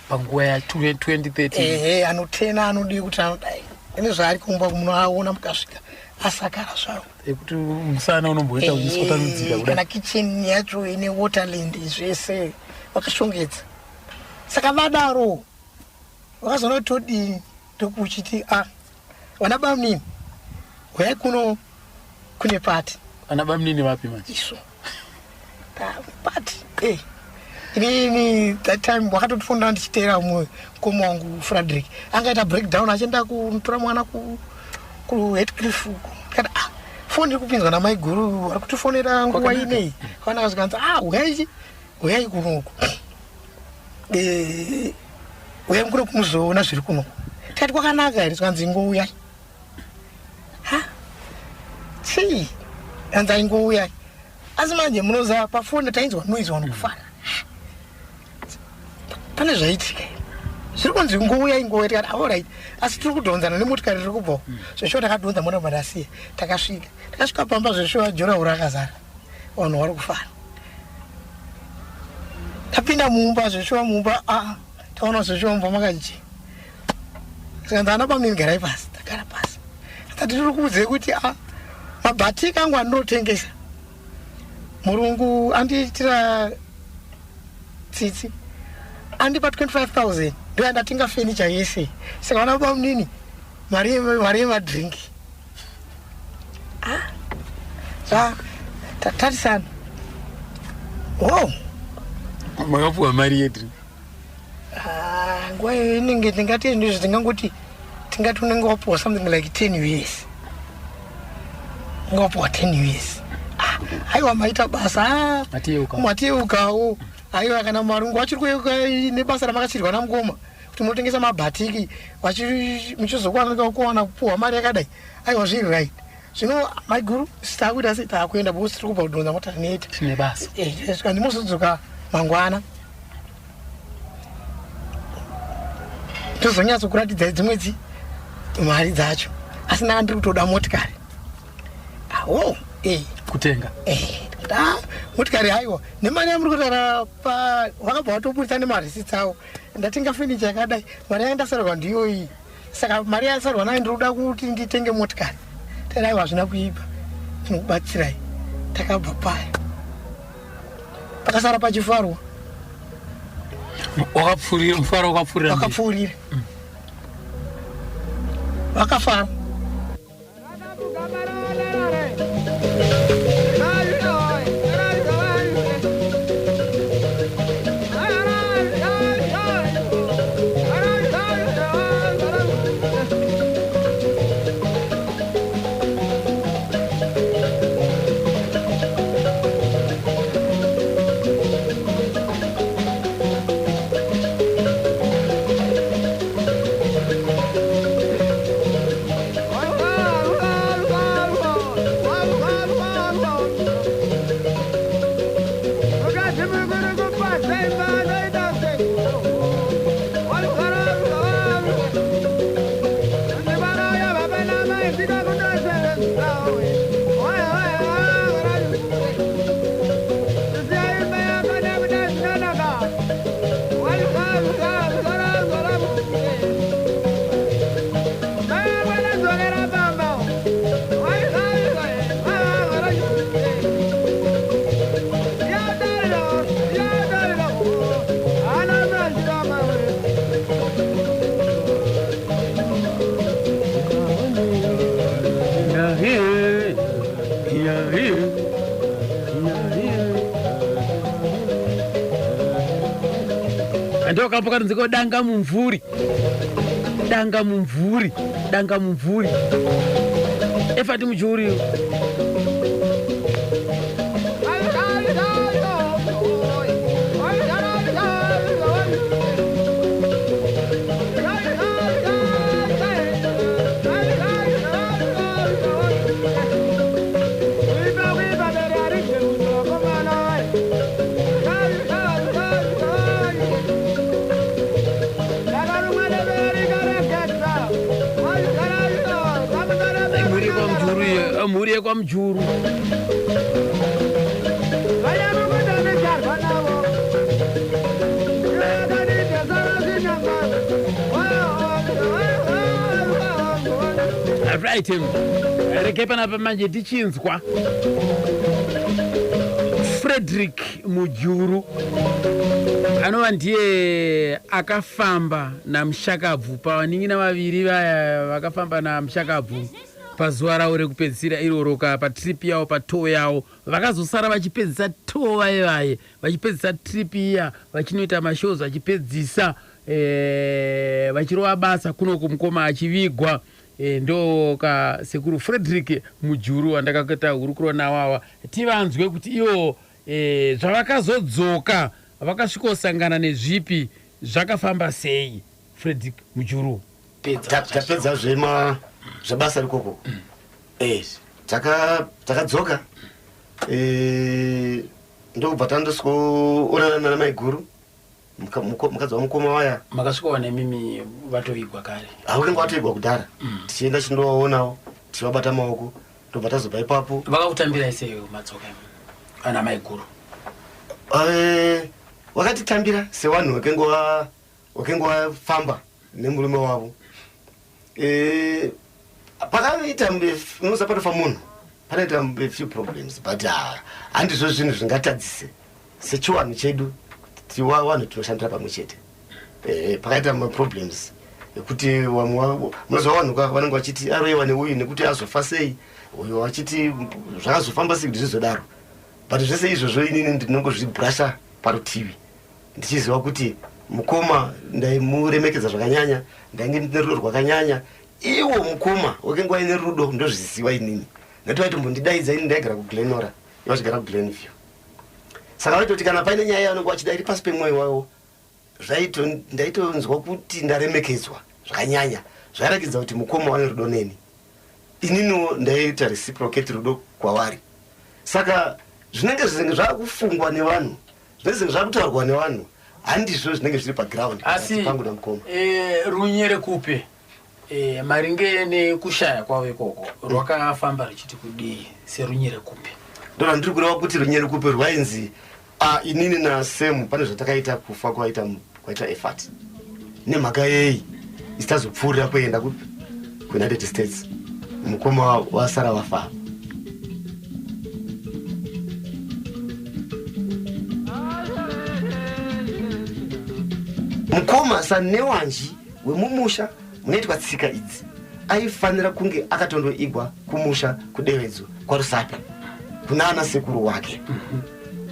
Speaker 1: panguva ya 2013
Speaker 2: anotena anodiwi kuti anodai ine zvaari kumba munoaona mukasvika asakara zvavo
Speaker 1: ekuti musana unomboita uchisotanudzika kudai
Speaker 2: kana kitchen yacho ine waterland zvese vakashongedza saka vadaro vakazoona kuti todii tokuchiti vana bamunini uyai kuno kune pati
Speaker 1: vana bamunini vapi manje
Speaker 2: iso pati inini that time wakatotofunda ndichiteera mumwe mukoma wangu Frederick angaita breakdown achienda kutora mwana kuHeathcliff uko kati foni iri kupinzwa namaiguru vari kutifonera nguva inei vana vazikanzi uyai kunoku uyai kuno kumuzoona zviri kuno tikati kwakanaka here tikanzi ingouyai chii anzi aingouyai asi manje munoziva pafoni tainzwa noise vanokufara pane zvaitika zviri kunzi ngouyai tikati alright asi tiri kudhonzana nemotikari riri kubva zveshuwa takadhonza mona madasiya takasvika pamba zveshuwa jurahoro akazara vanhu vari kufara tapinda mumba zveshuwa mumba taona zveshuwa mumba makaje sikanzi ana bamunini garai pasi tagara pasi atati tiri kuudzei kuti mabhatiki angu andinotengesa murungu andiitira tsitsi andipa 25,000 ndo andatenga furniture yese saka vana bamunini mari yemadrinki tatisana
Speaker 1: makapuwa mari yedrinki
Speaker 2: nguva iyo inenge tingati ndizvo tingangoti tingati unenge wapuwa something like 10 US unenge wapuwa 10 US aiwa maita basa matiyeukawo aiwa kana marungu vachiri kuyeuka nebasa ramakachirwa namukoma kuti munotengesa mabhatiki muchizokwanisa kuwana kupuhwa mari yakadai aiwa zviri right zvino maiguru sitakuita sei taakuenda bosi tiri kubva kudhonza mota neta
Speaker 1: tine basa
Speaker 2: svika ndimozodzoka mangwana tozonyatsokuratidzai dzimwe mari dzacho asi ndanga ndiri kutoda motikari
Speaker 1: kutenga
Speaker 2: motikari haiwa nemari yamuri kutaura vakabva vatopurisa nemarisiti avo ndatenga furniture yakadai mari yanga ndasarwa ndiyo iyi saka mari yasarwa nayo ndiri kuda kuti nditenge motikari taida aiwa hazvina kuipa tinokubatsirai takabva paya pakasara pachifarwa
Speaker 1: mufaro
Speaker 2: wakapfuurira vakafara
Speaker 1: ndokapokanziko danga mumvuri efati muchiuriyo mhuri yekwamjuru right reke panapa manje tichinzwa Frederick Mujuru anova ndiye akafamba naMushakabvu pavaningina vaviri vaya vakafamba naMushakabvu pazuva ravo rekupedzisira iroro patrip yavo patoo yavo vakazosara vachipedzisa too vaye vachipedzisa trip iya vachinoita mashows vachipedzisa vachirova basa kuno kumukoma achivigwa ndoka sekuru Frederick Mujuru andakakuita hurukuro nawawa tivanzwe kuti ivo zvavakazodzoka vakasvikosangana nezvipi zvakafamba sei. Frederick Mujuru
Speaker 5: tapedza zvema zvabasa rikoko takadzoka ndokubva tandosikoonana namaiguru mukadzi wamukoma waya
Speaker 1: makasvikawa nemimi vatovigwa kare
Speaker 5: haukenge watoigwa kudhara tichienda chindovaonawo tichivabata maoko tobva tazobva ipapo
Speaker 1: vakakutambira sei madzoka ana maiguru
Speaker 5: wakatitambira sevanhu wakenge wafamba nemurume wavo pakaita musa patofa munhu panoita few problems but handizvo zvinhu zvingatadzise sechiwanhu chedu tiwanhu tinoshandira pamwe chete pakaita maproblems ekuti munozva vanhu vanenge vachiti aroiwa neuyu nekuti azofa sei uyo vachiti zvakazofamba sei kuti zvizodaro but zvese izvozvo inini ndinongozvibrasha parutivi ndichiziva kuti mukoma ndaimuremekedza zvakanyanya ndainge ndine rudo rwakanyanya iwo mukoma wakenge waine rudo ndozviziva inini natovaiti mbondidaidza ini ndaigara kuGlenora iwachigara kuGlenview saka vaitoti kana paine nyaya yavanenge vachida iri pasi pemwoyo wavo ndaitonzwa kuti ndaremekedzwa zvakanyanya zvairakidza kuti mukoma wane rudo neni ininiwo ndaiita reciprocate rudo kwavari saka zvinenge zvinenge zvakufungwa nevanhu zvinenge zvinenge zvakutaurwa nevanhu handizvo zvinenge zviri paground
Speaker 1: asi
Speaker 5: pangu namukoma
Speaker 1: runyere kupe maringe nekushaya kwavo ikoko rwakafamba ruchiti kudii serunyere kupe
Speaker 5: ndona ndiri kureva kuti runyere kupe rwainzi inini naSem pane zvatakaita kufa kwaita effort nemhaka yei isitazopfuurira kuenda kuUnited States mukoma wasara wafa mukoma sanewanji wemumusha munoitwa tsika idzi aifanira kunge akatondoigwa kumusha kudevedzo kwaRusape kuna ana sekuru wake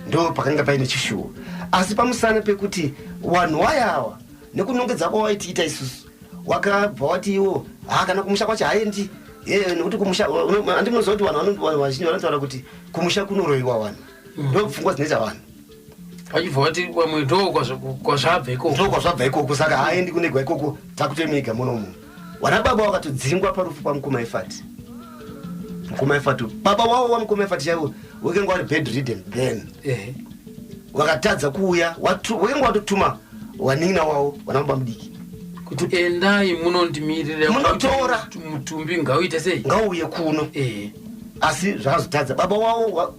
Speaker 5: ndo pakanga paine chishuwo asi pamusana pekuti vanhu vayawa nekunongedza kwawaitiita isusu wakabva wati iwo kana kumusha kwacho haendi nekuti kumusha handinoziva kuti vanhu vazhinji vanotaura kuti kumusha kunoroyiwa vanhu ndo pfungwa dzinoita vanhu
Speaker 1: vachibva vati vamwe ndokwazvabva
Speaker 5: ikoko saka haendi kunegwa ikoko takutomiga muno munhu wana baba wakatodzingwa parufu pamukoma Efati mukoma Efati baba wavo wamukoma Efati chaivo wakenge wari bedridden then wakatadza kuuya wakenge watotuma waning'ina wavo wanamaba mudiki
Speaker 1: kuti endai munondimirira
Speaker 5: munotora
Speaker 1: mutumbi ngauite sei
Speaker 5: ngauye kuno asi zvakazotadza baba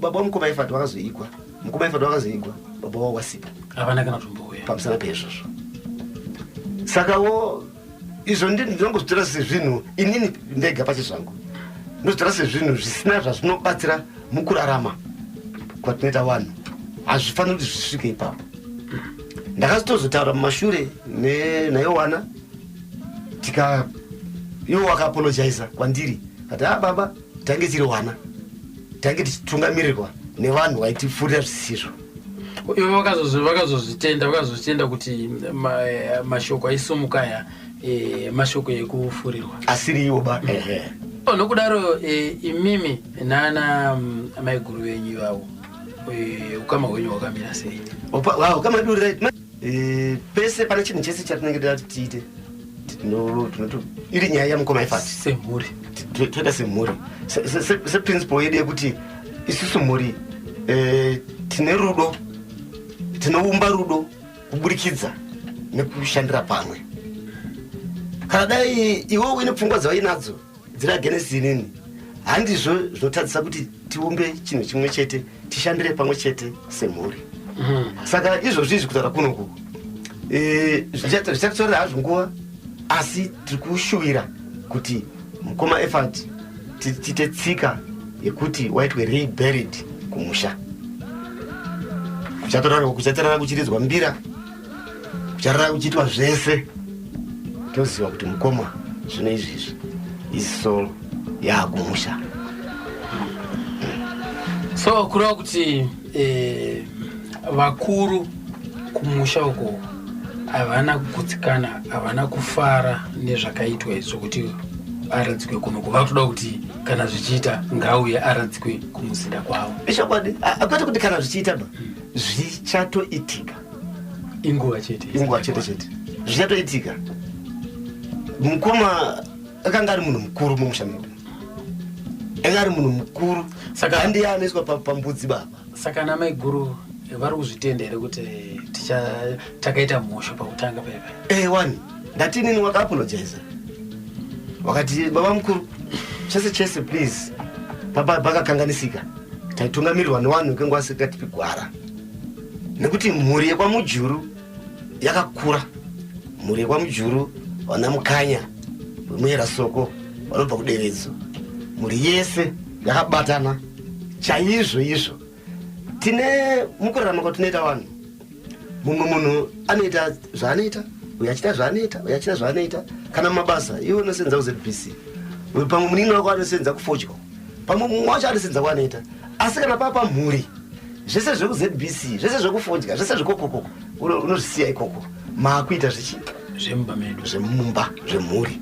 Speaker 5: wamukoma Efati wakazoigwa mukoma Efati wakazoigwa baba wavo wasipa
Speaker 1: havana kana kutombouya
Speaker 5: pamusana pezvozvo sakawo izvo ndinongozvitora sezvinhu inini ndega pache zvangu ndozvitora sezvinhu zvisina zvazvinobatsira mukurarama kwatinoita vanhu hazvifaniri kuti zvisvike ipapo ndakazotozotaura mumashure nayowana iwo wakaapologiza kwandiri kati baba tange tiri wana tange tichitungamirirwa nevanhu vaitifurira zvisizvo
Speaker 1: ivo vakazozvitenda kuti mashoko aisumukaya mashoko ekufurirwa
Speaker 5: asiriwo ba
Speaker 1: nokudaro imimi nana maiguru venyu ivavo ukama hwenyu hwakamira sei?
Speaker 5: Ukama do right pese pane chinhu chese chatinenge toda kuti tiite iri nyaya yamukoma ifati
Speaker 1: semhuri
Speaker 5: toita semhuri seprinciple yedu yekuti isusu mhuri tine rudo, tinoumba rudo kuburikidza nekushandira pamwe. Kana dai iwe uine pfungwa dzainadzo dziri against inini, handizvo zvinotadzisa kuti tiumbe chinhu chimwe chete, tishandire pamwe chete semhuri. Saka izvozvi kutaura kunoku zvichatitorera hazvo nguva, asi tiri kushuvira kuti mukoma effort tiite tsika yekuti waitwe reburied kumusha. Kuchatorara kuchiridzwa mbira, kucharara kuchiitwa zvese, toziva kuti mukoma zvino izvizvi isolo yakumusha.
Speaker 1: So kureva kuti vakuru kumusha uko havana kugutsikana, havana kufara nezvakaitwa izvo kuti aradzikwe kunoku. Vakutoda kuti kana zvichiita ngauye aradzikwe kumuzinda kwavo.
Speaker 5: Ishokwadi akwete kuti kana zvichiita zvichatoitika
Speaker 1: inguva chete zvichatoitika. Mukoma akanga ari munhu mukuru mumusha medu, anga ari munhu mukuru, saka handi yaanoiswa pambudzi baba. Saka namaiguru vari kuzvitenda here kuti takaita mhosho pakutanga pepe? Wani ndati nini wakaapologiza wakati baba mukuru chese please papa pakakanganisika, taitungamirirwa nevanhu kenguva asikatipi gwara, nekuti mhuri yekwamujuru yakakura. Mhuri yekwamujuru vana mukanya wemuyera soko vanobva kuderedzo, mhuri yese yakabatana chaizvo izvo. Tine mukurarama kwatinoita vanhu, mumwe munhu anoita zvaanoita, uyo achita zvaanoita, uyo achita zvaanoita. Kana mabasa iwe unosenza kuZBC, uyo pamwe munini wako anosenza kufodya, pamwe mumwe wacho anosenza kwanoita. Asi kana papa mhuri, zvese zvekuZBC, zvese zvekufodya, zvese zvekokoko unozvisiya ikoko, maakuita zvemumba medu, zvemumba zvemhuri.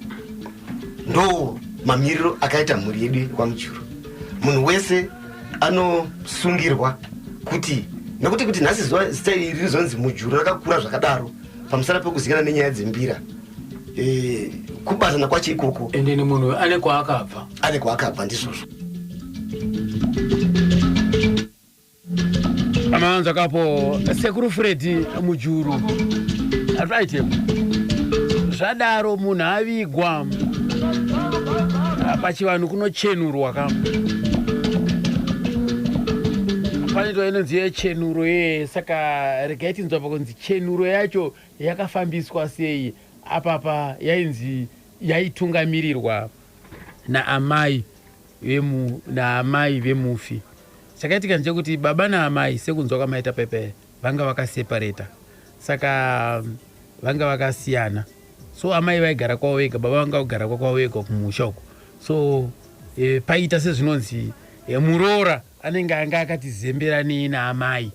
Speaker 1: Ndo mamiriro akaita mhuri yedu kwamujuru. Munhu wese anosungirwa kuti nekuti nhasi zita iri rizonzi mujuru rakakura zvakadaro pamusana pekuzikana nenyaya dzembira, kubatana kwacho ikoko. Ende ni munhu ane kwaakabva ndizvozvo. Amanza kapo Sekuru Fred mujuru right zvadaro munhu avigwa pachivanhu kunochenurwa kam panito inonzi yechenuro saka regai tinzwa pakunzi chenuro yacho yakafambiswa sei. Apapa yainzi yaitungamirirwa naamai vemufi. Chakaitika ndechekuti baba naamai sekunzwa kwamaita pepe vanga vakaseparata, saka vanga vakasiyana. So amai vaigara kwavo vega, baba vanga kugara kwavo vega kumusha uko. So paita sezvinonzi muroora anenge anga akatizemberani naamai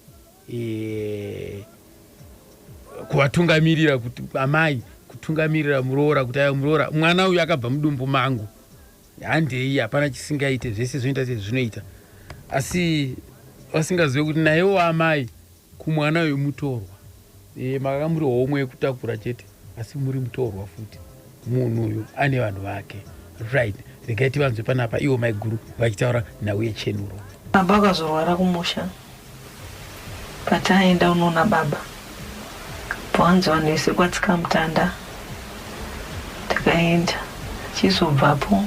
Speaker 1: kuvatungamirira, kuti amai kutungamirira muroora, kuti ayo muroora mwana uyu akabva mudumbu mangu, handei hapana chisingaite, zvese zvinoita sezvinoita. Asi vasingazive kuti naiwo amai kumwana uyu mutorwa, makamuri homwe yekutakura chete, asi muri mutorwa futi. Munhu uyu ane vanhu vake, right? Regai tivanzwe panapa iwo maiguru vachitaura nhau yechenuro.
Speaker 4: Baba akazorwara kumusha, pataenda unoona baba pawanzi vanhu vese kwatsika mutanda, takaenda chizobvapo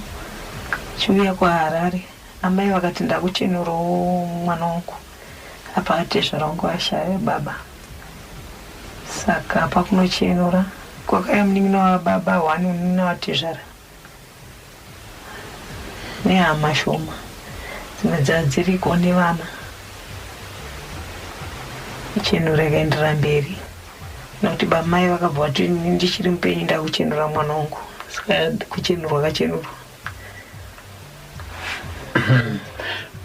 Speaker 4: chiuya kwaHarare. Amai vakati ndakuchenurawo mwana wangu apa atezvara wangu ashaya baba, saka apa kunochenura kwakaya munin'ina wababa wani munin'ina watezvara nehama shoma dzimwe dzadziriko nevana. Chenura ikaendera mberi nokuti bamai vakabva vati ndichiri mupenyu ndakuchenura mwana wangu, saka kuchenurwa kachenurwa.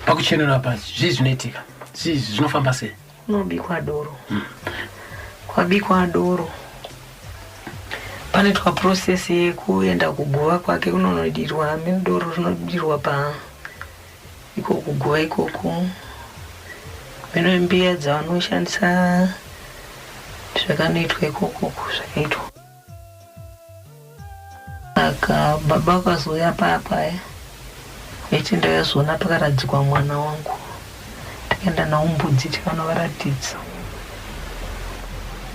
Speaker 1: Pakuchenura pachi zvii zvinoitika, zvii zvinofamba sei?
Speaker 4: kunobikwa doro. Kwabikwa doro panoitwa process yekuenda kuguva kwake, kunonodirwa doro rinodirwa pa iko kuguva ikoko. Meno mbiya dzavanoshandisa zvakanoitwa ikoko zvakaitwa. Saka baba akazouya papa eti ndakazona pakaradzikwa mwana wangu, takaenda nawo mbudzi tikanovaratidza.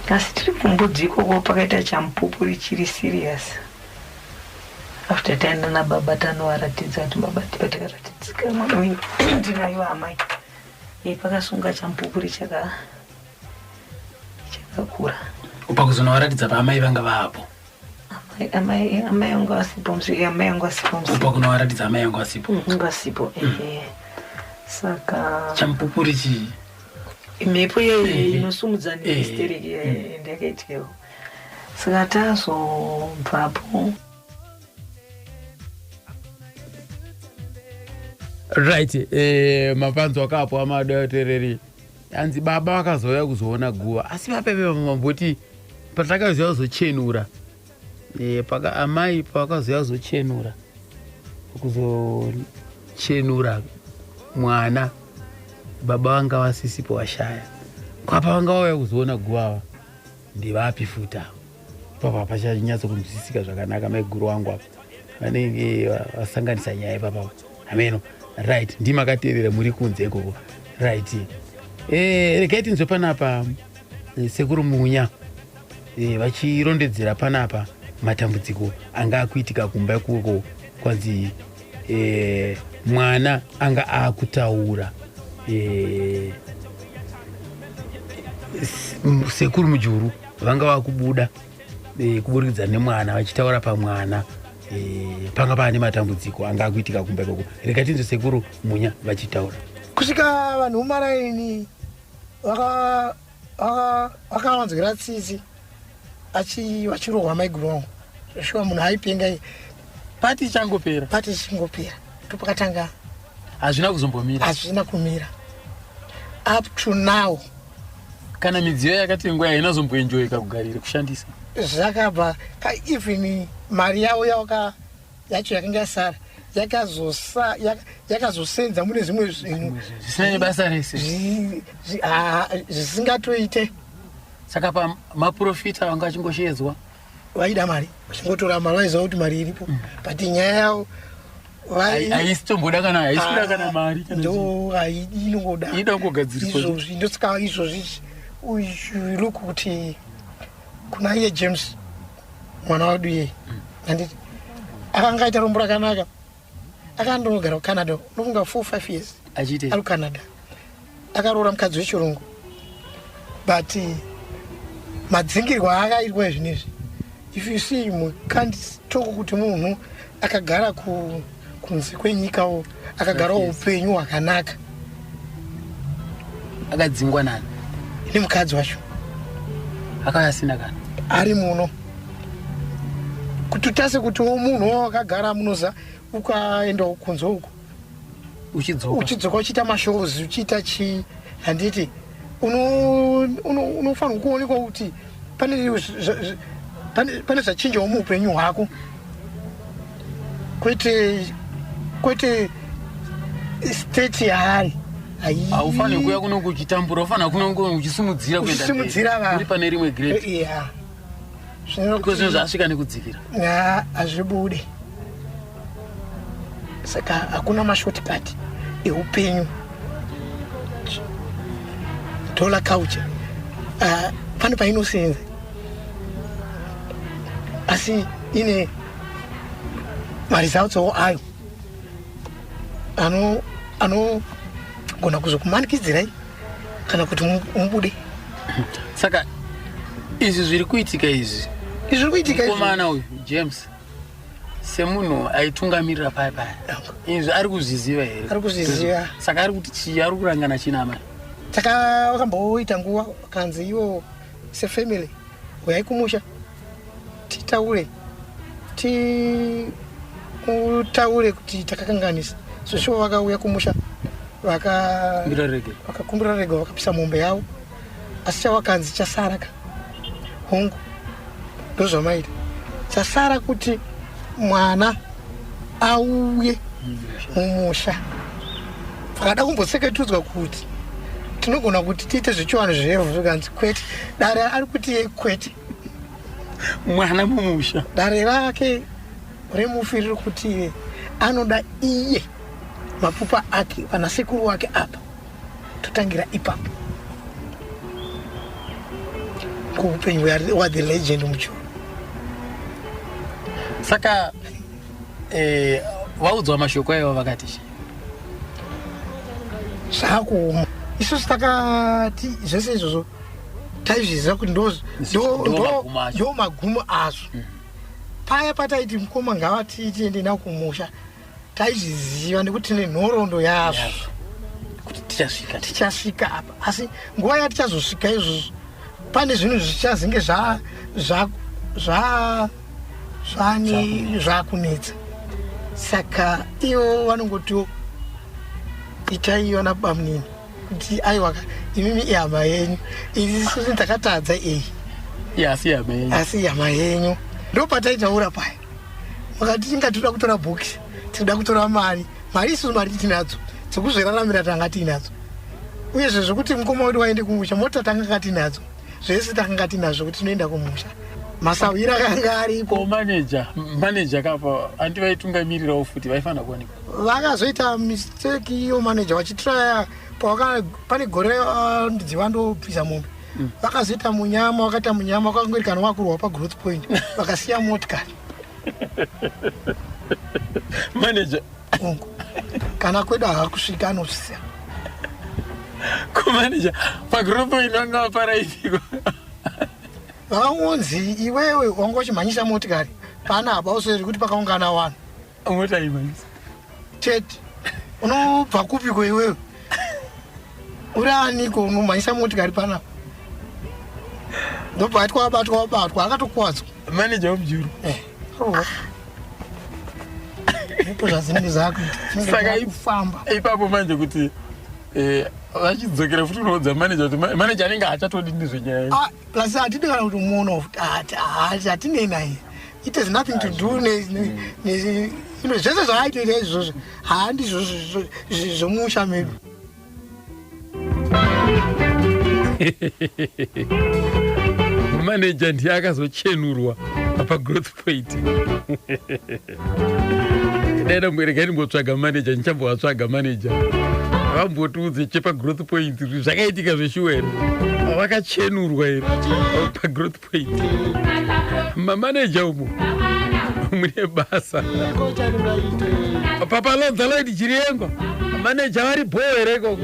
Speaker 4: Asi tiri kumbudzi ikoko pakaita chamupupuri chiri serious. After taenda nababa tanovaratidza kuti baba tipatakaratidzika mwana wenyu ndinayo amai. Pakasunga chamupupuri chakakura.
Speaker 1: Upakuzonovaratidza paamai vanga vapo.
Speaker 4: Amai yangu asipo msiki, amai yangu asipo msiki.
Speaker 1: Upakunovaratidza amai yangu asipo.
Speaker 4: Ngasipo Saka
Speaker 1: chamupupuri chii?
Speaker 4: Mhepo inosumudza nehysteriki ndakaitikewo. Saka tazobvapo.
Speaker 1: Right, mapanzo akapo amadotereri. Anzi baba vakazouya kuzoona guva. Asi vapepe mamboti patakaziva kuzochenura. Paka amai pavakazoya kuzochenura. Kuzochenura mwana. Baba vanga vasisipo washaya. Kwapa vanga vauya kuzoona guva. Ndivapi futa. Papa pachanyatso kunzwisisika zvakanaka mai guru wangu apa. Vanenge vasanganisa nyaya ipapa. Ameno. Right, ndima katerera muri kunze ikoko. Right. Rekaiti nzwe panapa sekuru munya. Vachirondedzera panapa matambudziko anga akuitika kumba ikoko kwanzi mwana anga akutaura. Sekuru mujuru vanga vakubuda kuburikidza nemwana vachitaura pamwana. Panga pane matambudziko anga akuitika kumba ikoko. Rekaiti nzwe sekuru munya vachitaura.
Speaker 2: Kusvika vanhu mumaraini vakavanzwira tsitsi vachirohwa maiguru wangu. Zvoshuwa munhu aipenga
Speaker 1: Pati ichangopera.
Speaker 2: pati ichingopera topakatanga.
Speaker 1: Hazvina kuzombomira.
Speaker 2: Hazvina kumira up to now.
Speaker 1: Kana midziyo yakatengwa inazomboenjoyika kugarira kushandisa.
Speaker 2: Zvakabva even mari yavo yacho yakanga yasara yakazosenza mune zvimwe zvinhu
Speaker 1: zvisina nebasa rese
Speaker 2: zvisingatoite.
Speaker 1: Saka pamaprofita vanga achingoshedzwa
Speaker 2: vaida mari vachingotora mari vaiziva kuti mari iripo but nyaya yavo
Speaker 1: haisitomboda kana haisikuda kana mari
Speaker 2: ndo haidi inongoda
Speaker 1: ida kungogadziriswa
Speaker 2: izvozvi ndosaka izvozvi look kuti kuna iye James mwana wadu iye handiti akanga aita rombo rakanaka akandonogara kuCanada unofunga 4-5 years
Speaker 1: achiite
Speaker 2: ari kuCanada akaroora mukadzi wechirungu but madzingirwo akaitwa zvinezvi if you see you can't talk kuti munhu akagara kunze kwenyikawo akagarawo upenyu hwakanaka
Speaker 1: akadzingwa nani
Speaker 2: nemukadzi wacho
Speaker 1: akayasina kana
Speaker 2: ari muno kuti utase kuti munhu wakagara munoza ukaendawo kunze uko uchidzoka uchiita mashows uchiita chi handiti unofanirwa kuonekwa kuti pane zvachinjawo muupenyu hwako kwete state yaari
Speaker 1: haufaniri kuya kunongo uchitambura ufanira kunongo uchisimudzira kuenda uri pane rimwe grade zvinhu zvasvika nekudzikira
Speaker 2: hazvibude. Saka hakuna mashortcut eupenyu. Dollar culture pane painosenza asi ine maresults ayo anogona kuzokumanikidzirai kana kuti mubude.
Speaker 1: Saka izvi zviri kuitika izvi mukomana uyu James semunhu aitungamirira paya izvi ari kuzviziva here?
Speaker 2: Ari kuzviziva.
Speaker 1: Saka ari kuti chii ari kurangana chinama?
Speaker 2: Saka wakamboita nguva kanzi iwo sefamily uyai kumusha titaure kuti takakanganisa. So vakauya kumusha vakakumbira rege vakapisa mombe yavo asi chawakanzi chasara ka hongu ndozvamaita chasara kuti mwana auye mumusha. Pakada kumbotseketudzwa kuti tinogona kuti tiite zvichiwano zvevhu zvikanzi kwete, dare ari kuti kwete
Speaker 3: mwana mumusha.
Speaker 2: Dare rake remufi riri kuti anoda iye mapupa ake vanasekuru wake apa totangira ipapo kuupenyu wa the legend mucho.
Speaker 3: Saka vaudzwa mashoko ayo vakati
Speaker 2: zvakuuma isusu takati zvese izvozvo taizviziva kuti ndo magumo azvo. Paya pataiti mukoma ngavati tiende nawo kumusha taizviziva nekuti tine nhoroondo yazvo
Speaker 3: kuti
Speaker 2: tichasvika apa, asi nguva yatichazosvika izvozvo pane zvinhu zvichazenge zvakunetsa. Saka ivo vanongotiwo itaiwa nabamunini kuti aiwa imimi ihama yenyu, isusu takatadza asi hama yenyu. Ndo pataitaura paya makati tingatoda kutora bhokisi, tinoda kutora mari isusu mari tinadzo dzekuzviraramira tanga tinadzo, uyezve zvokuti mukoma wedu waende kumusha mota tanga tinadzo, zvese tanga tinazvo kuti tinoenda kumusha. Masawira akanga aripo.
Speaker 3: Manager kapa anti vaitungamirirawo futi vaifana kuoneka.
Speaker 2: Vakazoita mistake iyo manager vachitraya pane gore ndidziva ndopisa mombe. Vakazoita munyama, wakaita munyama wakangorikana wakurwa pa Growth Point vakasiya motikari.
Speaker 3: Manager
Speaker 2: kana kweda hakusvika anosvisa.
Speaker 3: Manager pa Growth Point wanga paraitiko.
Speaker 2: Vakangonzi iwewe wanga uchimhanyisa motikari pana apa usiri kuti pakaungana vanhu.
Speaker 3: Motaimanyisa
Speaker 2: chete unobva kupiko iwewe? Uri aniko unomhanyisa motikari panapa? Ndobva wabatwa akatokuwadzwa.
Speaker 3: Manager womujuru.
Speaker 2: Ndipo zvazinenge zvakuita.
Speaker 3: Saka
Speaker 2: ifamba.
Speaker 3: Ipapo manje kuti vachidzokera futi unoudza manager kuti manager anenge achatodi ndizvenyaya.
Speaker 2: Plus hatidi kana kuti muono hatinei naye. It has nothing to do zvese zvaaitoita izvozvo handizvo zvomusha medu.
Speaker 1: Manager ndiye akazochenurwa pa Growth Point. Dada mwerekani mbotsvaga manager, nichambowatsvaga manager. Vambotiudze chepa Growth Point zvakaitika zveshuwa here, vakachenurwa here pa Growth Point. Mamanager umo mune basa papa lonza loidi chiriengo manager vari bho here ikoko.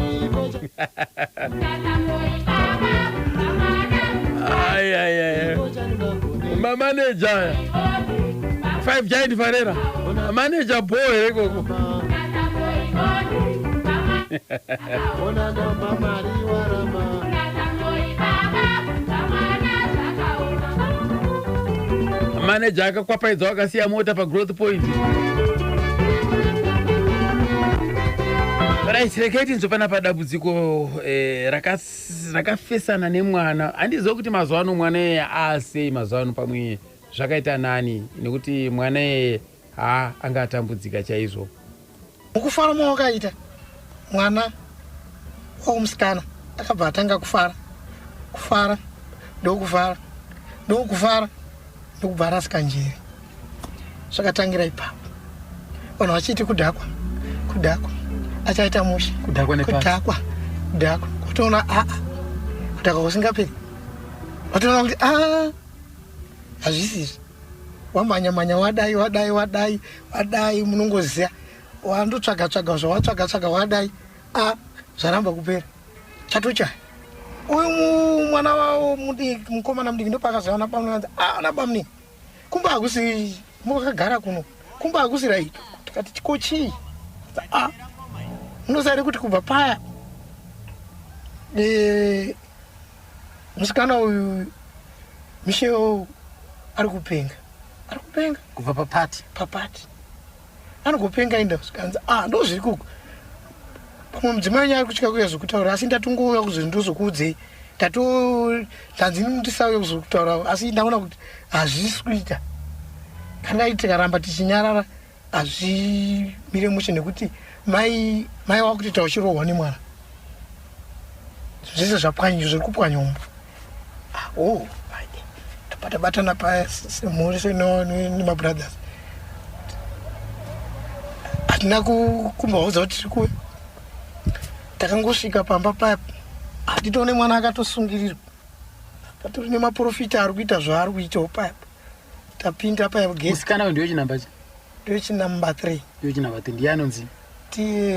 Speaker 1: Manager 5 Giant Farera manager bho here ikoko. Manager akakwapaidza wakasiya mota pa Growth Point. Reketi nzopana padambudziko rakafesana nemwana. Handizivi kuti mazuva ano mwana asei mazuva ano pamwe zvakaita nani nekuti mwana anga atambudzika chaizvo.
Speaker 2: Mukufara mawakaita mwana waumusikana akabva atanga kufara ndokubva arasika njere. Zvakatangira ipapo vanhu vachiti kudhakwa achaita musha kudhakwa kutoona kudhakwa kusingaperi, watoona kuti hazvisizvi. Wamhanya wadai munongoziya wandotsvaga zvawatsvaga wadai zvaramba kupera chatochaya. Uyu mwana wavo mukomana mudiki ndopakaziva nabamunini nabamunini kumbe hakusi mukagara kuno, kumbe hakusi raito. Tikati chikochii munosari kuti kubva paya musikana uyu Michelle ari kupenga
Speaker 3: kubva
Speaker 2: papati anogopenga inda usikanzi ndozviri kuku pamwe mudzimai wenyu ari kutyika kuya zvokutaura, asi ndatongouya kuzoti ndozokuudzei tanzini ndisauye kuzokutaura asi ndaona kuti hazvisi kuita kana tikaramba tichinyarara hazvimire mushe nekuti mai wakutoita uchirohwa nemwana zvese zvapwanyizvo zviri kupwanya umbu tabatana paya semhuri nemabrothers hatina kumbaudza kuti tiri kuve takangosvika pamba paya hatitoone mwana akatosungirirwa tatori nemaprofita ari kuita zvaari kuitawo paya tapinda paya
Speaker 1: musikana ndiyo chinamba chi
Speaker 2: ndiyo chinamba 3
Speaker 1: ndiyo chinamba 3 ndiye anonzi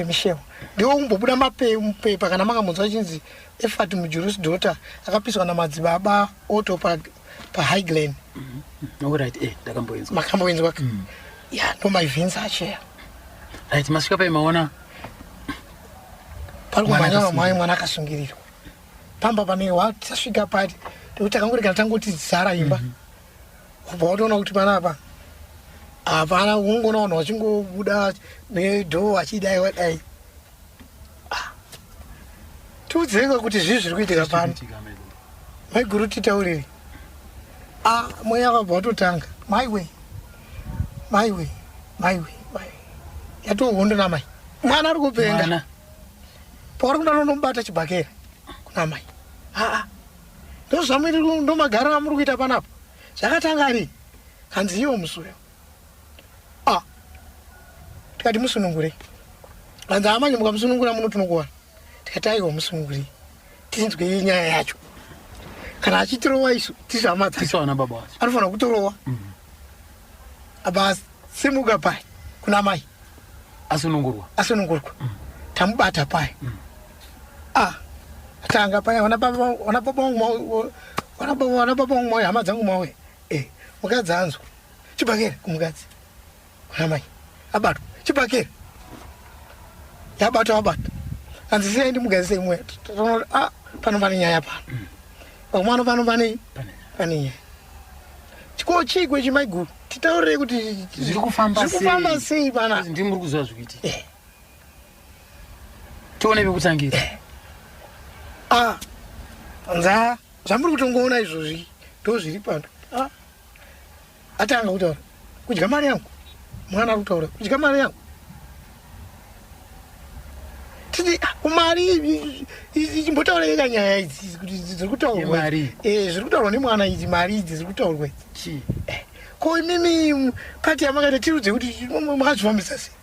Speaker 2: Michelle ndiwo kumbobuda mapepa kana makamunzwa chinzi effort mujurusi daughter akapiswa namadzibaba oto pahighland
Speaker 1: alright ndakamboenzwa
Speaker 2: makamboenzwa ya ndo maivhenzi acheya
Speaker 1: right masvika pai maona
Speaker 2: pari kumhanya mai mwana akasungirirwa pamba pane watasvika pati ndokuti takangorega tangoti zara imba kubva watoona kuti panapa hapana ungoona vanhu vachingobuda nedhoo achidaiwa dai tiudzeka kuti zvii zviri kuitika pano maiguru titauriri mweya akabva watotanga maiwe yatohondo namai mwana ari kupenga pauri kuda nonomubata chibhakera kuna mai ndomagara amuri kuita panapo zvakatanga rii hanzi iwo musuyo tikati musunungure hanzi amanye mukamusunungura muno tinokuwana tikati aiwa musunungure tinzwe nyaya yacho kana achitirowa isu tisi hama dzake anofanira kutorowa basi simuka paya kuna mai asunungurwa tamubata paya atanga paya wana baba wangu hama dzangu mawe mukadzi anzwa chibhakera kumukadzi kuna mai abatwa chibhakera yabata hanzi sendi mukadzi seimwe pano pane nyaya pano pamwana pano pane nyaya chiko chigwe chimaiguru titaurire kuti
Speaker 1: zviri kufamba
Speaker 2: sei pana
Speaker 1: ndimi muri kuziva zvikuitika tione pekutangira
Speaker 2: nza zvamuri kutongoona izvozvi ndo zviri pano atanga kutaura kudya mari yangu mwana ari kutaura kudya mari yangu titi mari imbotaura yega nyaya idzi kuti dziri kutaurwa zviri kutaurwa nemwana idzi mari idzi ziri kutaurwa idzi ko imimi pati yamakati tirudze kuti makazvifambisa sei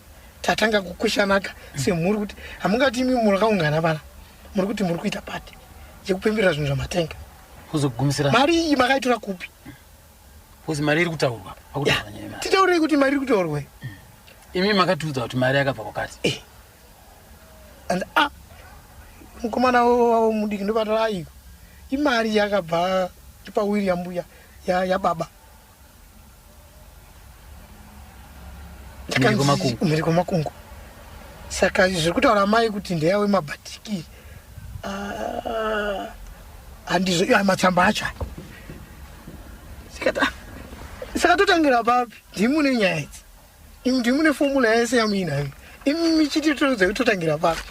Speaker 2: tatanga kukweshanaka semhuri kuti hamungati imi muri kaungana pana muri kuti muri kuita pati yekupemberera zvinhu zvamatenga
Speaker 1: kuzogumisira
Speaker 2: mari iyi makaitora kupi
Speaker 1: kuzi mari iri kutaurwa
Speaker 2: titaurei kuti mari iri kutaurwa
Speaker 1: imi makatiudza kuti mari yakabva kwakati
Speaker 2: and mukomana wavo mudiki ndopatara aiko imari yakabva ipawiri yambuya yababa mhiri kwemakungu saka zviri kutaura mai kuti ndeyawe mabhatiki handizvo matsamba acho saka totangira papi ndimune nyaya idzi imi ndimune fomula yese yamuinayo imi michiti toudza kuti totangira papi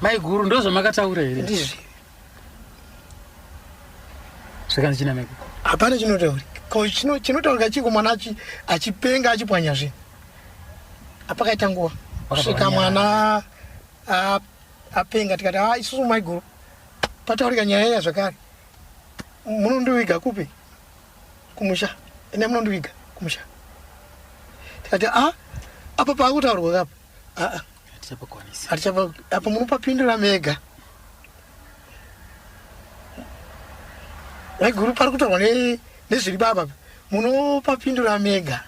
Speaker 1: mai guru ndo zvamakataura here
Speaker 2: ndizvi
Speaker 1: zvakanzi chinameko
Speaker 2: hapana chinotaurika chinotaurika chiko mwana achipenga achipwanya zvinhu apakaita nguva kusvika mwana apenga tikati isusu maiguru pataurika nyaya iya zvakare munondiviga kupi kumusha ene munondiviga kumusha tikati apa paakutaurwa kapa apa munopapindura mega maiguru pari kutaurwa nezviri baba munopapindura mega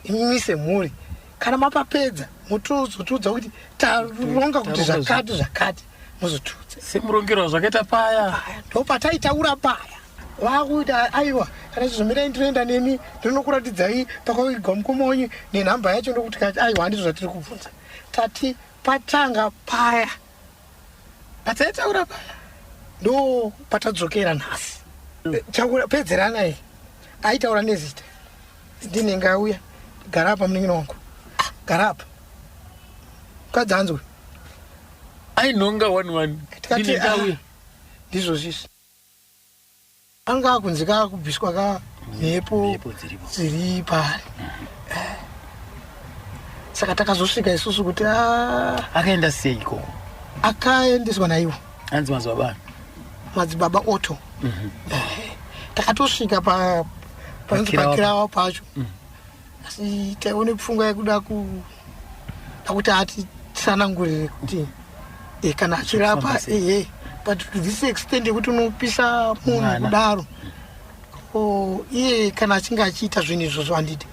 Speaker 2: imimi semhuri kana mapapedza mutozotudza kuti taronga kuti zvakati muzotudza
Speaker 1: semurongerwa zvakaita paya
Speaker 2: ndopataitaura paya vakuti aiwa kana chizomirai ndinoenda nemi ndinokuratidzai pakaigwa mukomonyi nenhamba yacho ndokuti kati aiwa handizvo zvatiri kubvunza tati patanga paya patsaitaura paya ndo patadzokera nhasi pedzerana iyi aitaura nezita ndinenge auya gara apa munin'ina wangu gara apa mukadzi anzwe
Speaker 1: ainhonga 11
Speaker 2: tikati ndizvo zvisvi anga kunzi kakubviswa kamhepo dziri pari. Saka takazosvika isusu kuti
Speaker 1: akaenda seiko?
Speaker 2: Akaendeswa naivo
Speaker 1: anzi
Speaker 2: madzibaba Otto. Takatosvika panzi pakirawa pacho, asi taione pfungwa yekuda kuti ati tisanangurire kuti kana achirapa but to this extent yekuti unopisa munhu kudaro, iye kana achinge achiita zvinhu izvozvo handiti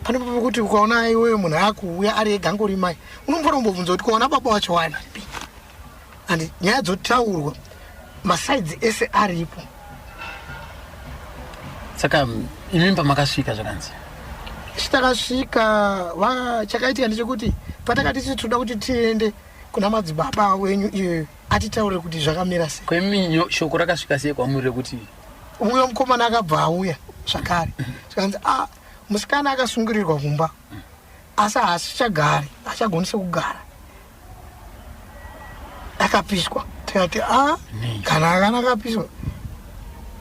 Speaker 2: pane pekuti ukaona iwewe munhu akuuya ari ega ngori mai unombotombobvunza kuti kuona baba wacho wanapi, and nyaya dzotaurwa masaidzi ese aripo.
Speaker 1: Saka imi pamakasvika zvakanzi
Speaker 2: chitakasvika chakaitika ndechekuti patakati toda kuti tiende kuna madzibaba wenyu iyo atitaure kuti zvakamira sei.
Speaker 1: Kwemi shoko rakasvika sei kwamuri rekuti
Speaker 2: uyo mukomana akabva auya zvakare zvikanzi musikana akasungirirwa kumba asi haasichagari, achagoni sekugara, akapiswa. Tikati kana akana akapiswa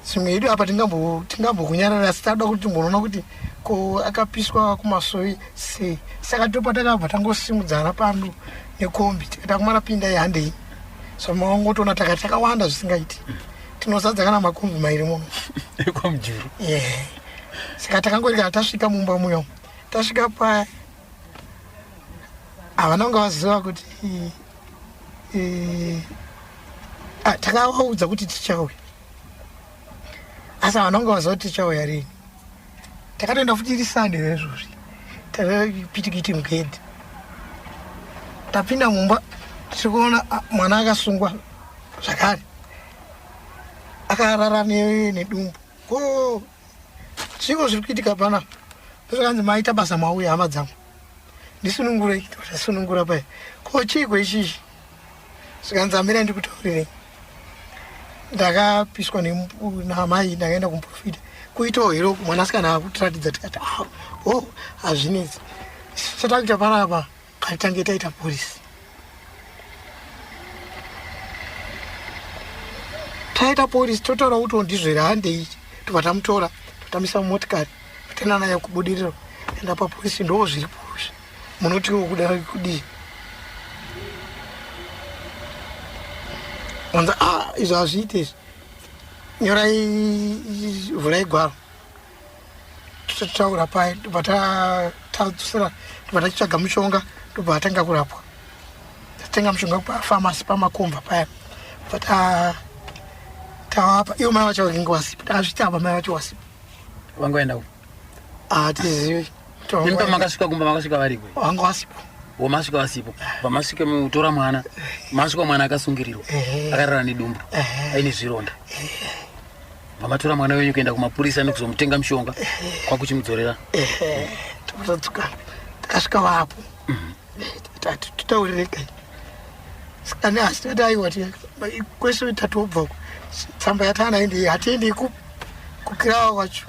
Speaker 2: zvimwe yedu apa tingambokunyarara, asi takuda kuti timboona kuti ko akapiswa kumasovi sei. Saka topa takabva tangosimudzana pano nekombi tikata kumana pinda yehandei, so mawangotoona takati takawanda zvisingaiti, tinozadza kana makombi mairi muno
Speaker 1: ekwamujuru.
Speaker 2: Saka takangorika tasvika mumba muyo, tasvika paya havana kunge vaziva kuti takavaudza kuti tichauya, asi havana kunge vaziva kuti tichauya rini. Takatoenda futi iri Sande izvozvi, takapitikiti mugedhi, tapinda mumba tirikuona mwana akasungwa zvakare, akarara nedumbu. Zviko zviri kuitika pana zvakanzi maita basa mauya hama dzangu ndisunungurei, ndasunungura paya chiko ichichi zvikanzi amira ndikutaurirei. Ndakapiswa namai, ndakaenda kumuprofita kuitawo hero mwanasikana akutiratidza, tikati hazvinetsi. Chatakuita panapa katitange taita polisi, taita polisi totaura kuti ndizvo here handei, tobva tamutora totamisa mumotikari totenda naye kubudiriro, enda papolisi. Ndo zviri pozvi munotiwo kuda kudii wanza izvo hazviite izvi, nyorai vhurai gwaro. Totaura paya tobva tadzosera, tobva tachitsvaga mushonga, tobva tatanga kurapwa. Tatenga mushonga pafamasi pamakomba paya, bva tawapa iwo mai vacho vakinge wasipo, takazvitamba mai vacho wasipo.
Speaker 1: Wangoenda uko?
Speaker 2: Hatizivi.
Speaker 1: Nimpa makasvika kumba, makasvika variko?
Speaker 2: Wanga wasipo.
Speaker 1: Masvika wasipo. Pamasvika mutora mwana, masvika mwana akasungirirwa, akarara nedumbu, aine zvironda. Pamatora mwana wenyu kuenda kumapurisa nekuzomutenga mushonga kwakuchimudzorera.
Speaker 2: Tokatodzoka takasvika vapo, totaurirei kai. Saka nehasi tikati aiwa kwese tatobva tsamba yatanaendei, hatiendi kukirawa kwacho.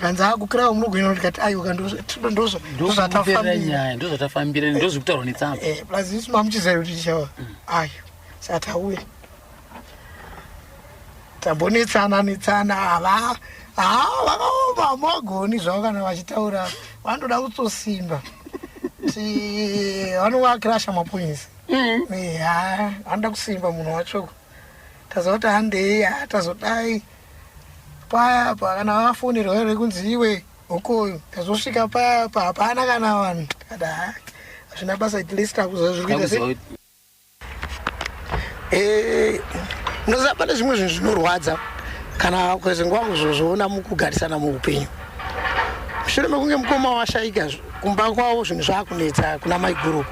Speaker 2: Kanzi kukirawa munogwina tikati aiwa
Speaker 1: ndozvatafambira ndozvikutaurwa netsamba.
Speaker 2: Plus isu mamuchiziva kuti tichawa ayo, saka tauya tambonetsana vakaoma magoni zvavo kana vachitaura, vanoda kutsosimba vanovakirasha mapoinsi. Vanoda kusimba munhu wacho, taziva kuti handei tazodai payapa. Kana vafonerwa here kunzi iwe ukoyo, tazosvika payapa hapana kana vanhu, kada hazvina basa itilesita kuziva zviri kuita sei. Unoziva pane zvimwe zvinhu zvinorwadza kana kwezenguva kuzozviona mukugarisana muupenyu. Mushure mekunge mukoma washayika kumba kwavo, zvinhu zvaakunetsa kuna maiguru.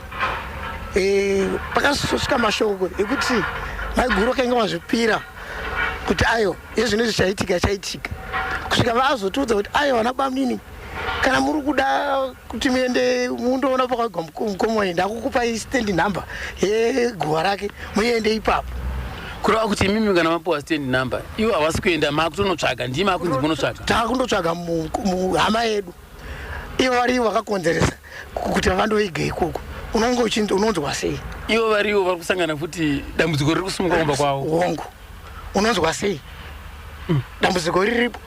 Speaker 2: Pakazosvika mashoko ekuti maiguru kainge wazvipira kuti ayo yezvinhu zvichaitika chaitika, kusvika vazotiudza kuti ayo vana bamnini, kana muri kuda kuti muende mundoona pakagwa mukoma wenyu, ndakukupai stand number yeguva rake, muende ipapo.
Speaker 1: Kureva kuti imimi kana mapuwa stand number, ivo havasi kuenda, makutonotsvaga, ndimi akunzi munotsvaga.
Speaker 2: Takundotsvaga muhama yedu, ivo varivo vakakonzeresa kuti vandoiga ikoko. Unonge unonzwa sei?
Speaker 1: Ivo varivo vari kusangana futi dambudziko riri kusumuka kumba kwavo.
Speaker 2: Hongu unonzwa sei dambudziko riripo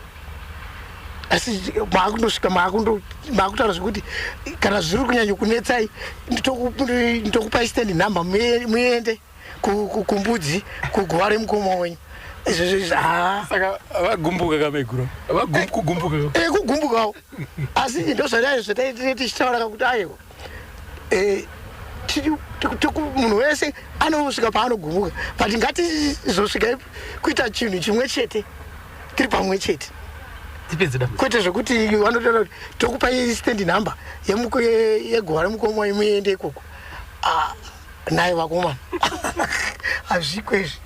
Speaker 2: asi maakundosvika maakutaura zvekuti kana zviri kunyanya kunetsai nditokupai stand number muende kumbudzi kuguva remukoma wenyu
Speaker 3: saka vagumbuka kameguro
Speaker 2: kugumbukawo asi ndozvataitire tichitaura kuti aiwa munhu wese anosvika paanogumbuka but ngatizosvika kuita chinhu chimwe chete tiri pamwe chete kwete zvekuti vanotaura kuti tokupai stand number yeguva remukoma wenyu muende ikoko naye vakomana hazvikwezvi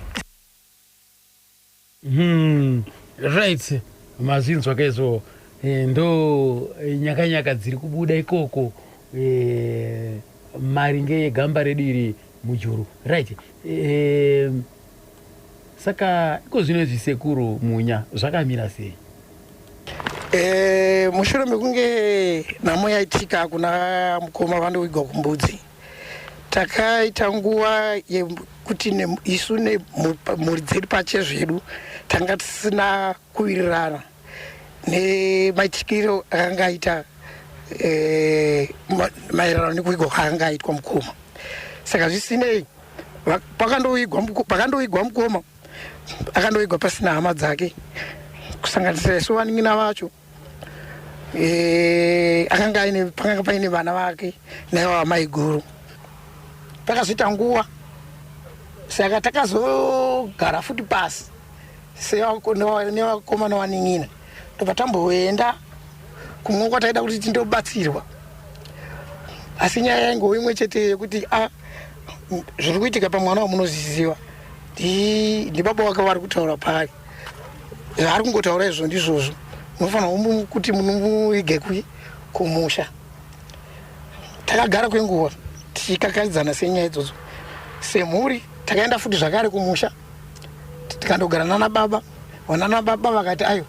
Speaker 1: right mazinzwa kezo ndo nyakanyaka dziri kubuda ikoko maringe egamba redu iri mujuru right saka iko zvino zvisekuru munya zvakamira sei
Speaker 2: mushure mekunge nhamo yaitika kuna mukoma vandoigwa kumbudzi takaita nguva yekuti isu nemhuri dzedu pachezvedu tanga tisina kuwirirana nemaitikiro akanga aita maererano nekuigwa kwaanga aitwa mukoma saka zvisinei pakandoigwa mukoma akandoigwa pasina hama dzake kusanganisira isu vaning'ina vacho pakanga paine vana vake naivo vamai guru pakazoita nguva saka takazogara futi pasi nevakomana vaning'ina ndobva tamboenda kumwe kwataida kuti tindobatsirwa asi nyaya yaingowo imwe chete yekuti zviri kuitika pamwana wamunoziziva ndibaba wake vari kutaura pari ari kungotaura izvo ndizvozvo munofanira kuti munomuige kumusha takagara kwenguva tichikakaridzana senyaya idzodzo semhuri takaenda futi zvakare kumusha tikandogara nana baba baba vakati ayo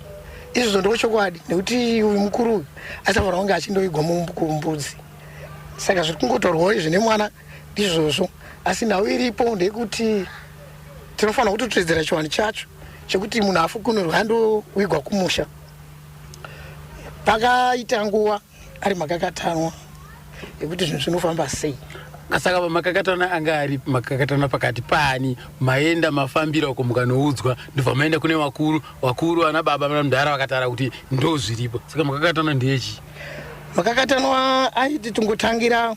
Speaker 2: izvozvo ndo chokwadi nekuti uyu mukuru uyu achafanira kunge achindoigwa kumbudzi saka zviri kungotaurwawo izvi nemwana ndizvozvo asi nhau iripo ndeyekuti tinofanira kutotedzera chiwani chacho chekuti munhu afukunurwa andoigwa kumusha pakaita nguva ari makakatanwa ekuti zvinhu zvinofamba sei
Speaker 1: saka pamakakatana anga ari makakatana pakati pani maenda mafambira uko mukanoudzwa ndobva maenda kune vakuru ana baba namudhara vakataura kuti ndo zviripo saka makakatana ndechi
Speaker 2: makakatanwa aiti tungotangira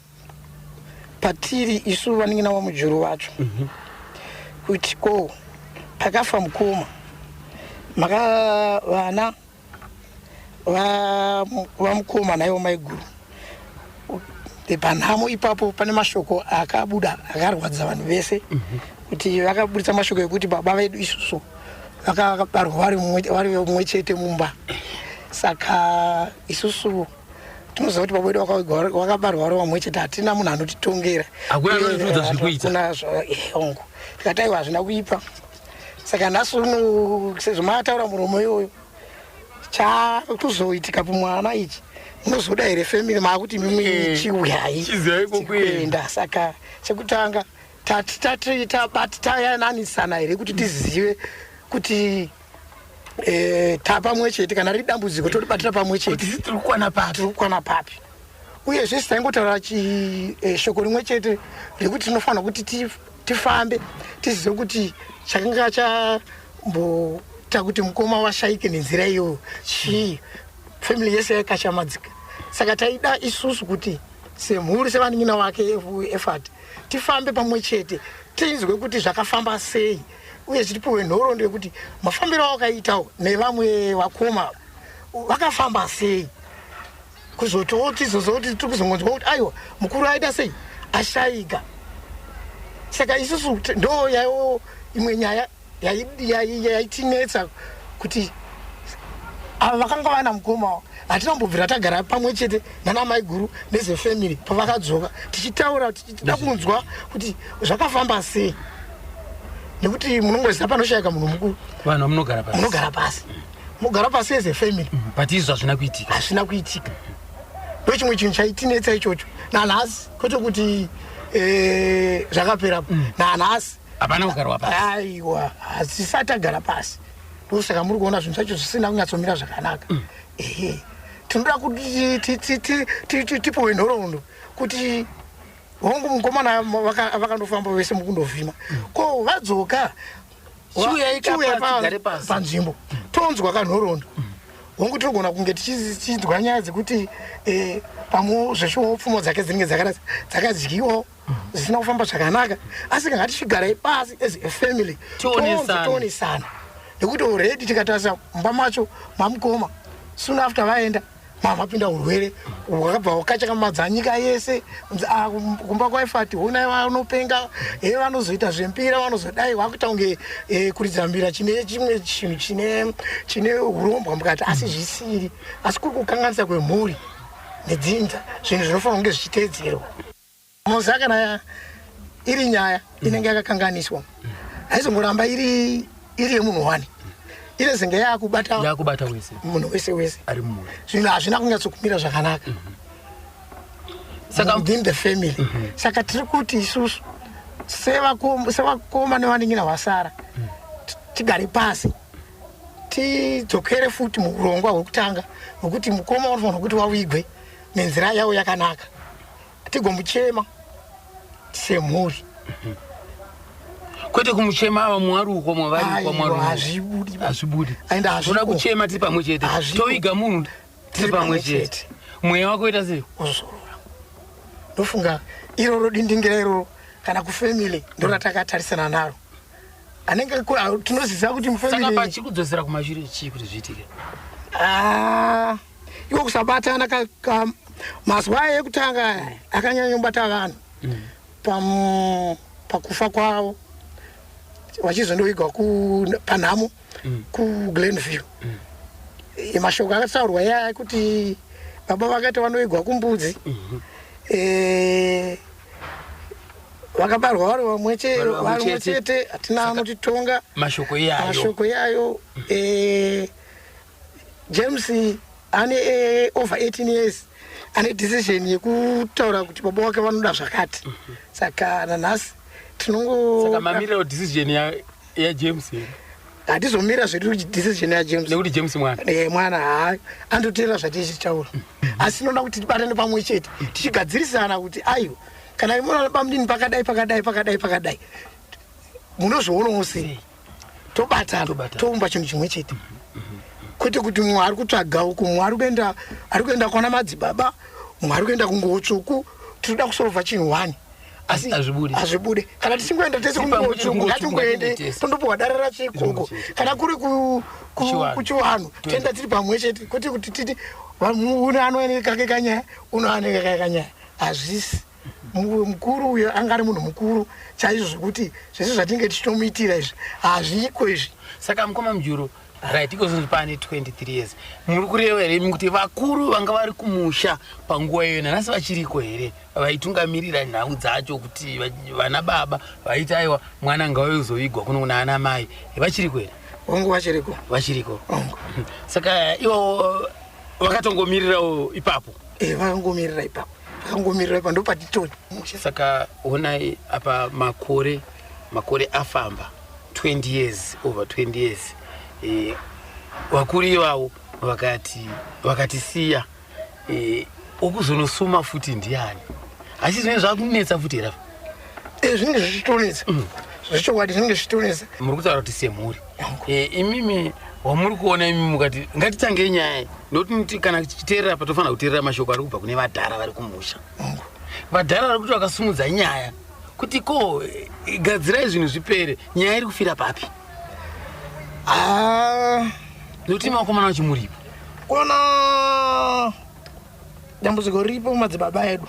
Speaker 2: patiri isu vaning'ina vamujuru vacho kuti ko pakafa mukoma vana vamukoma naivo maiguru panhamo ipapo pane mashoko akabuda akarwadza vanhu vese kuti vakabudisa mashoko ekuti baba vedu isusu vakabarwa vari mumwe chete mumba saka isusu tinoziva kuti baba vedu vakabarwa vari vamwe chete hatina munhu anotitongera ongo tikati aiwa hazvina kuipa saka nhasi uno sezvo maataura muromo iyoyo chakuzoitika pamwana ichi munozoda here family maakuti mimwe chiuyai kuenda saka chekutanga tayananisana here kuti tizive kuti tapamwe chete kana riri dambudziko todibatira pamwe chete tiri kukwana papi uyezve sitaingotaura shoko rimwe chete rekuti tinofanira kuti tifambe tizive kuti chakanga chamboita kuti mukoma washaike nenzira iyoyo chii family yese yakashamadzika saka taida isusu kuti semhuri sevaning'ina wake efati tifambe pamwe chete tinzwe kuti zvakafamba sei uye tipiwe nhoroondo yekuti mafambiro awakaitawo nevamwe vakoma vakafamba sei kuzotiwo tizozoti tiri kuzongonzwa kuti aiwa mukuru aita sei ashaika saka isusu ndo yaiwo imwe nyaya yaitinetsa kuti ava vakanga vana mukoma hatinambobvira tagara pamwe chete nana mai guru nezefamily pavakadzoka tichitaura tichida kunzwa kuti zvakafamba sei nekuti munongoziva panoshayika munhu mukuru
Speaker 1: vanhu
Speaker 2: munogara pasi mogara pasi ezefamily
Speaker 1: but izvo hazvina
Speaker 2: kuitika ndo chimwe chinhu chaitinetsa ichocho nanhasi kwete kuti zvakapera nanhasi
Speaker 1: hapana kugarwa pasi.
Speaker 2: Aiwa, hazisati agara pasi. Ndosaka muri kuona zvinhu zvacho zvisina kunyatsomira zvakanaka. Ehe. Tinoda kuti tipowe nhoroondo kuti hongu mukomana vakandofamba vese mukundovhima. Ko vadzoka chiuya panzvimbo tonzwa kanhoroondo. Hongu tinogona kunge tichidzwa nyaya dzekuti pamwe zveshuwo pfumo dzake dzinenge dzakadyiwawo zvisina kufamba zvakanaka, asi kana tichigarai pasi as a family tionesana nekuti already tikatarisa mumba macho mamukoma soon after vaenda mapinda urwere hwakabva hwakachakamadza nyika yese. Kumba kwaifati honai vanopenga vanozoita zvempira vanozodai vakuita kunge kuridza mbira chine chimwe chinhu chine urombwa mukati, asi zvisiri, asi kuri kukanganisa kwemhuri nedzinza, zvinhu zvinofanira kunge zvichiteedzerwa. Moza kana iri nyaya inenge yakakanganiswa haizongoramba iri yemunhu wani, inezenge yakubata munhu wese
Speaker 1: ari mumwe.
Speaker 2: Zvinhu hazvina kunyatsokumira zvakanaka within the family. Saka tiri kuti isusu sevakoma nevaningina vasara tigare pasi tidzokere futi muurongwa hwekutanga hwekuti mukoma unofanira kuti wavigwe nenzira yawo yakanaka, tigomuchema semhuri.
Speaker 1: Kwete kumuchema ava mwari uko mwavari mwari
Speaker 2: hazvibudi
Speaker 1: toda kuchema tiri pamwe chete, toviga munhu tiri pamwe chete. Mweya wako ita sei?
Speaker 2: Kuzorora. Ndofunga iroro dindingira iroro kana kufamily ndoratakatarisana naro. Anenge tinoziva kuti mufamily
Speaker 1: saka pachikudzosera kumashure chii kuti zviitike?
Speaker 2: Iwo kusabatana mazuva ekutanga akanyanya kubata vanhu pakufa kwavo vachizondoigwa panhamo kuGlenville. Mashoko akataurwa yaya kuti baba vakati vanoigwa kumbudzi, vakabarwa vari vamwe chete, hatina anotitonga.
Speaker 1: Mashoko
Speaker 2: yayo James ane over 18 years ane decision yekutaura kuti baba wake vanoda zvakati. Saka nanhasi
Speaker 1: saka mamira decision ya James
Speaker 2: hatizomira zvedu decision ya James
Speaker 1: nekuti James
Speaker 2: mwana andotera zvatichitaura, asi tinoda kuti tibatane pamwe chete tichigadzirisana kuti aiwa kana imona pamdini pakadai munozvoonawo sei, tobatana toumba chinhu chimwe chete. Kwete kuti mumwe ari kutsvaga uku, mumwe ari kuenda kwana madzibaba, mumwe ari kuenda kungotsvuku. Tinoda kusolva chinhu wani, asi hazvibude. Kana tichingoenda tese kungotsvuku ngatingoende tondopiwa dare racho ikoko. Kana kuri kuchiwanhu toenda tiri pamwe chete, kwete kuti titi uno anooneka kake kanyaya uno anooneka kake kanyaya, hazvisi. Mukuru uyo anga ari munhu mukuru chaizvo zvekuti zvese zvatinge tichitomuitira izvi hazviko izvi.
Speaker 1: Saka mukoma Mujuru, right, ikozonzi pane 23 years, muri kureva here kuti vakuru vanga vari kumusha panguva iyo nanhasi vachiriko here vaitungamirira nhau dzacho kuti vana baba vaiti aiwa mwana ngauzoigwa kuno kuna ana mai vachiriko here?
Speaker 2: Hongu vachiriko.
Speaker 1: Saka ivo vakatongomirirawo ipapo?
Speaker 2: Vakangomirira ipapo, ndopatitoni.
Speaker 1: Saka honai apa makore afamba 20 years, over 20 years, vakuru ivavo vakatisiya, okuzonosuma futi ndiani? Asi zvinenge zvakunetsa futi here?
Speaker 2: Zvinenge zvichitonetsa, zvechokwadi zvinenge zvichitonetsa.
Speaker 1: Muri kutaura kuti semhuri imimi wamuri kuona imimi mukati ngatitange nyaya, ndokuti kana tichiteerera patofanira kuteerera mashoko ari kubva kune vadhara vari kumusha. Vadhara vari kuti vakasumudza nyaya kuti ko gadzirai zvinhu zvipere, nyaya iri kufira papi? Nokuti makomana vachimuripo
Speaker 2: kuona dambudziko ripo madzibaba edu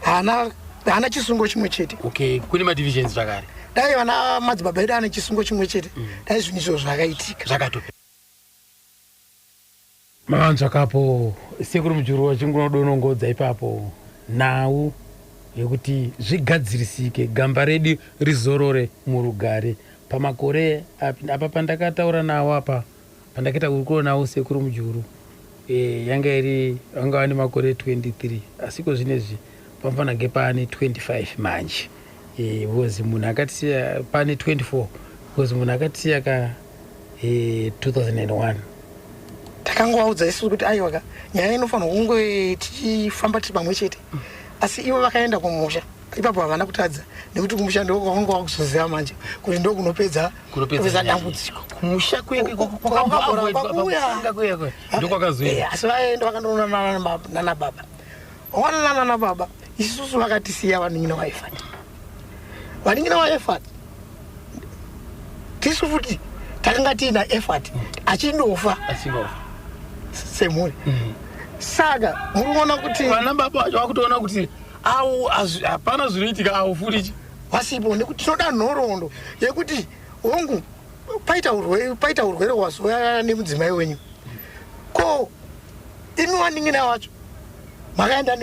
Speaker 2: hana chisungo chimwe chete.
Speaker 1: Okay, kune madivisions zvakare.
Speaker 2: Dai vana madzibaba edu ane chisungo chimwe chete, dai zvinhu izvo zvakaitika
Speaker 1: zvakatope.
Speaker 3: Mavanzvakapo sekuru Mujuru wachingunodonongodza ipapo nhau yekuti zvigadzirisike, gamba redu rizorore murugare. Pamakore apa pandakataura nawo apa pandakaita kurukuro nawo sekuru Mujuru yanga iri vanga vane makore 23, asiko zvinezvi pamfanage pane 25 manje.
Speaker 1: because munhu akatisiya pane 24 because munhu akatisiya ka 2001.
Speaker 2: Takangovaudza isusu kuti aiwa nyaya inofanirwa kunge tichifamba tiri pamwe chete, asi ivo vakaenda kumusha. Ipapo havana kutadza nekuti kumusha ndiko kwavanga wakuzoziva manje kuti ndo kunopedza dambudziko.
Speaker 1: Kumusha ndokwakazoenda,
Speaker 2: asi vaenda vakandoona nana baba. Vawanana nana baba, isusu vakatisiya vaning'ina vaifati. Vaning'ina vaifati tisu futi takanga tiina effort achindofa semuri. Saka muriona kuti
Speaker 3: vana baba vacho vakutoona kuti hapana zvinoitika awo futi
Speaker 2: wasipo, nekuti tinoda nhoroondo yekuti hongu paita urwere hwazouya nemudzimai wenyu, ko imi waning'ina wacho makaenda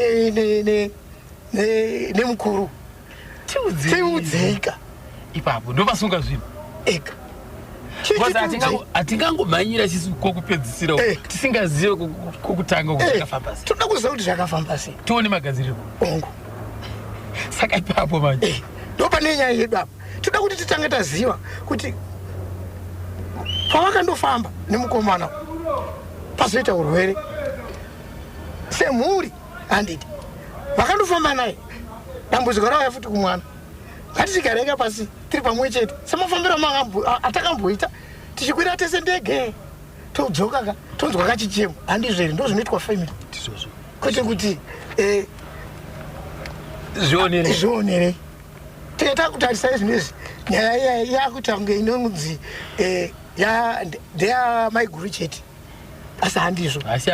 Speaker 2: nemukuru tiudzeika
Speaker 3: ipapo ndopasunga zvinhu
Speaker 2: ega.
Speaker 3: hatingangomhanyira chisu kwokupedzisira tisingazive kwokutanga kwakafamba sei.
Speaker 2: Toda kuziva kuti zvakafamba sei,
Speaker 3: tione magadzirirwo
Speaker 2: ongo.
Speaker 3: saka ipapo manje
Speaker 2: ndo pane nyaya yedu apa. Toda kuti titange taziva kuti pavakandofamba nemukomana pazoita urwere semhuri handiti vakandofamba naye, dambudziko rauya futi kumwana. Ngatichigareka pasi tiri pamwe chete semafambiro atakamboita, tichikwira tese ndege todzoka tonzwa kachichemo. Handizveri ndo zvinoitwa family, kwete kuti zvionerei. Teta kutarisa zvinezvi nyaya yakuita kunge inonzi ndeya maiguru chete, asi handizvo, asi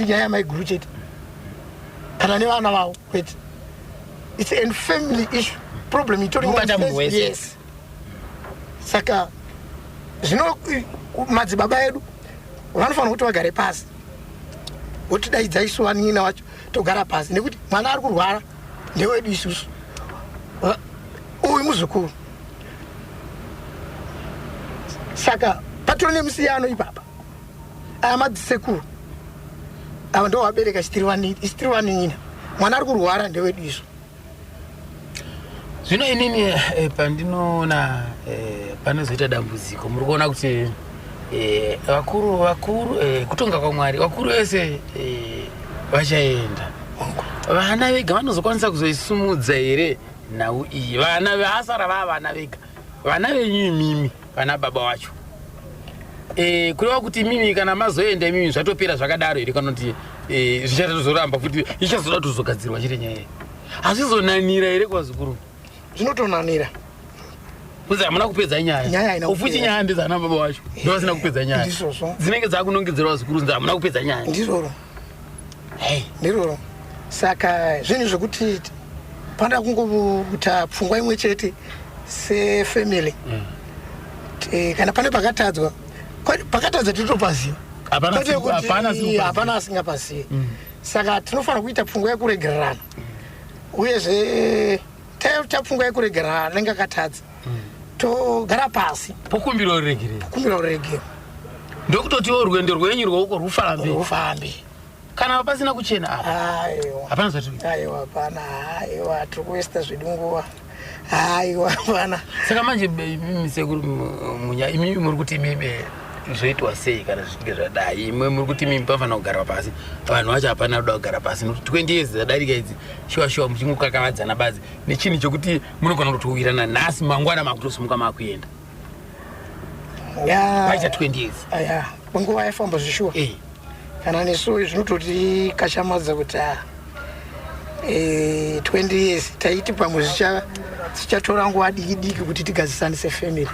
Speaker 2: nyaya yamaiguru chete kana nevana vavo kwete. It's a family issue problem. Yes. Saka zvino madzibaba edu vanofanira kuti vagare pasi votidaidza isu vaning'ina vacho togara pasi, nekuti mwana ari kurwara ndewedu isusu, uyu muzukuru. Saka patone musiyano ipapa. Aya madzisekuru ava ndo vabereka chitiri vaning'ina, mwana ari kurwara ndewedu isu.
Speaker 1: Zvino inini pandinoona panozoita dambudziko, muri kuona kuti vakuru kutonga kwaMwari, vakuru vese vachaenda, vana vega vanozokwanisa kuzoisumudza here nhau iyi? Vana vasara vava vana vega, vana venyu imimi, vana baba vacho. Kureva kuti mimi kana mazoenda imimi zvatopera zvakadaro here, kana kuti zvichatozoramba futi ichazoda kutozogadzirwa chiri nyaya iyi? Hazvizonanira here kwazukuru?
Speaker 2: Zvinotonanira.
Speaker 1: Kuzi hamuna kupedza nyaya. Ufuchi nyaya ndezana baba wacho. Ndo vasina kupedza nyaya.
Speaker 2: Ndizvozvo.
Speaker 1: Dzinenge dzakunongedzerwa zvikuru nzi hamuna kupedza nyaya.
Speaker 2: Ndizvoro. Ndizvoro. Saka zvinhu zvokuti panda kungoita pfungwa imwe chete sefamily. Kana pane pakatadzwa titopaziva. Hapana asingapazivi. Saka tinofanira kuita pfungwa yekuregererana. Uyezve tapfungwa yekuregerana anenge akatadza togara pasi
Speaker 1: pokumbira uregere. Ndokutotiwo rwendo rwenyu rwouko rufambe kana pasina kuchena apa. Hapana zvati.
Speaker 2: Aiwa hapana. Aiwa tiri kuwesta zvedu nguva. Aiwa hapana.
Speaker 1: Saka manje mimi sekuru munya imi muri kuti mimi zvoitwa sei kana zvichinge zvadai? Imwe muri kuti mimi pafanira kugara pasi, vanhu vacho hapana kuda kugara pasi, nokuti 20 years dzadarika idzi shuwa muchingokakavadzana badzi nechinhu chokuti munogona kutowirirana nhasi mangwana makutosimuka makuenda paita 20 years.
Speaker 2: Aya nguva yafamba zvishuwa. Kana nesu zvinototi kashamadza kuti 20 years taiti pamwe zvichatora nguva diki kuti tigazisanise family.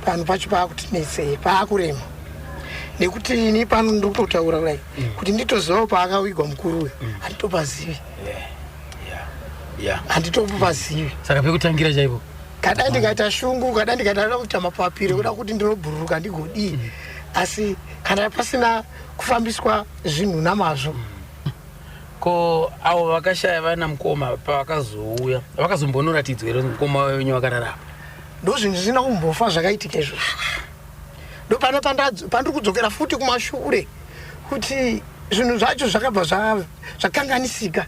Speaker 2: Pano pacho paakutinetsei, paakurema, nekuti ini pano ndiri kutotaura kudai kuti nditozivawo paakawigwa mukuru uyu handitopazivi. Handitopazivi.
Speaker 1: Saka pekutangira chaipo
Speaker 2: kada ndikaita shungu, kada ndikaita kuita mapapiro kuda kuti ndinobhururuka ndigodii, asi kana pasina kufambiswa zvinhu namazvo.
Speaker 1: Ko avo vakashaya vana mukoma pavakazouya vakazombonoratidzwa here mukoma wenyu wakararama?
Speaker 2: Ndo zvinhu zvisina kumbofa zvakaitika izvozvo. Ndo pandiri kudzokera futi kumashure kuti zvinhu zvacho zvakabva zvakanganisika.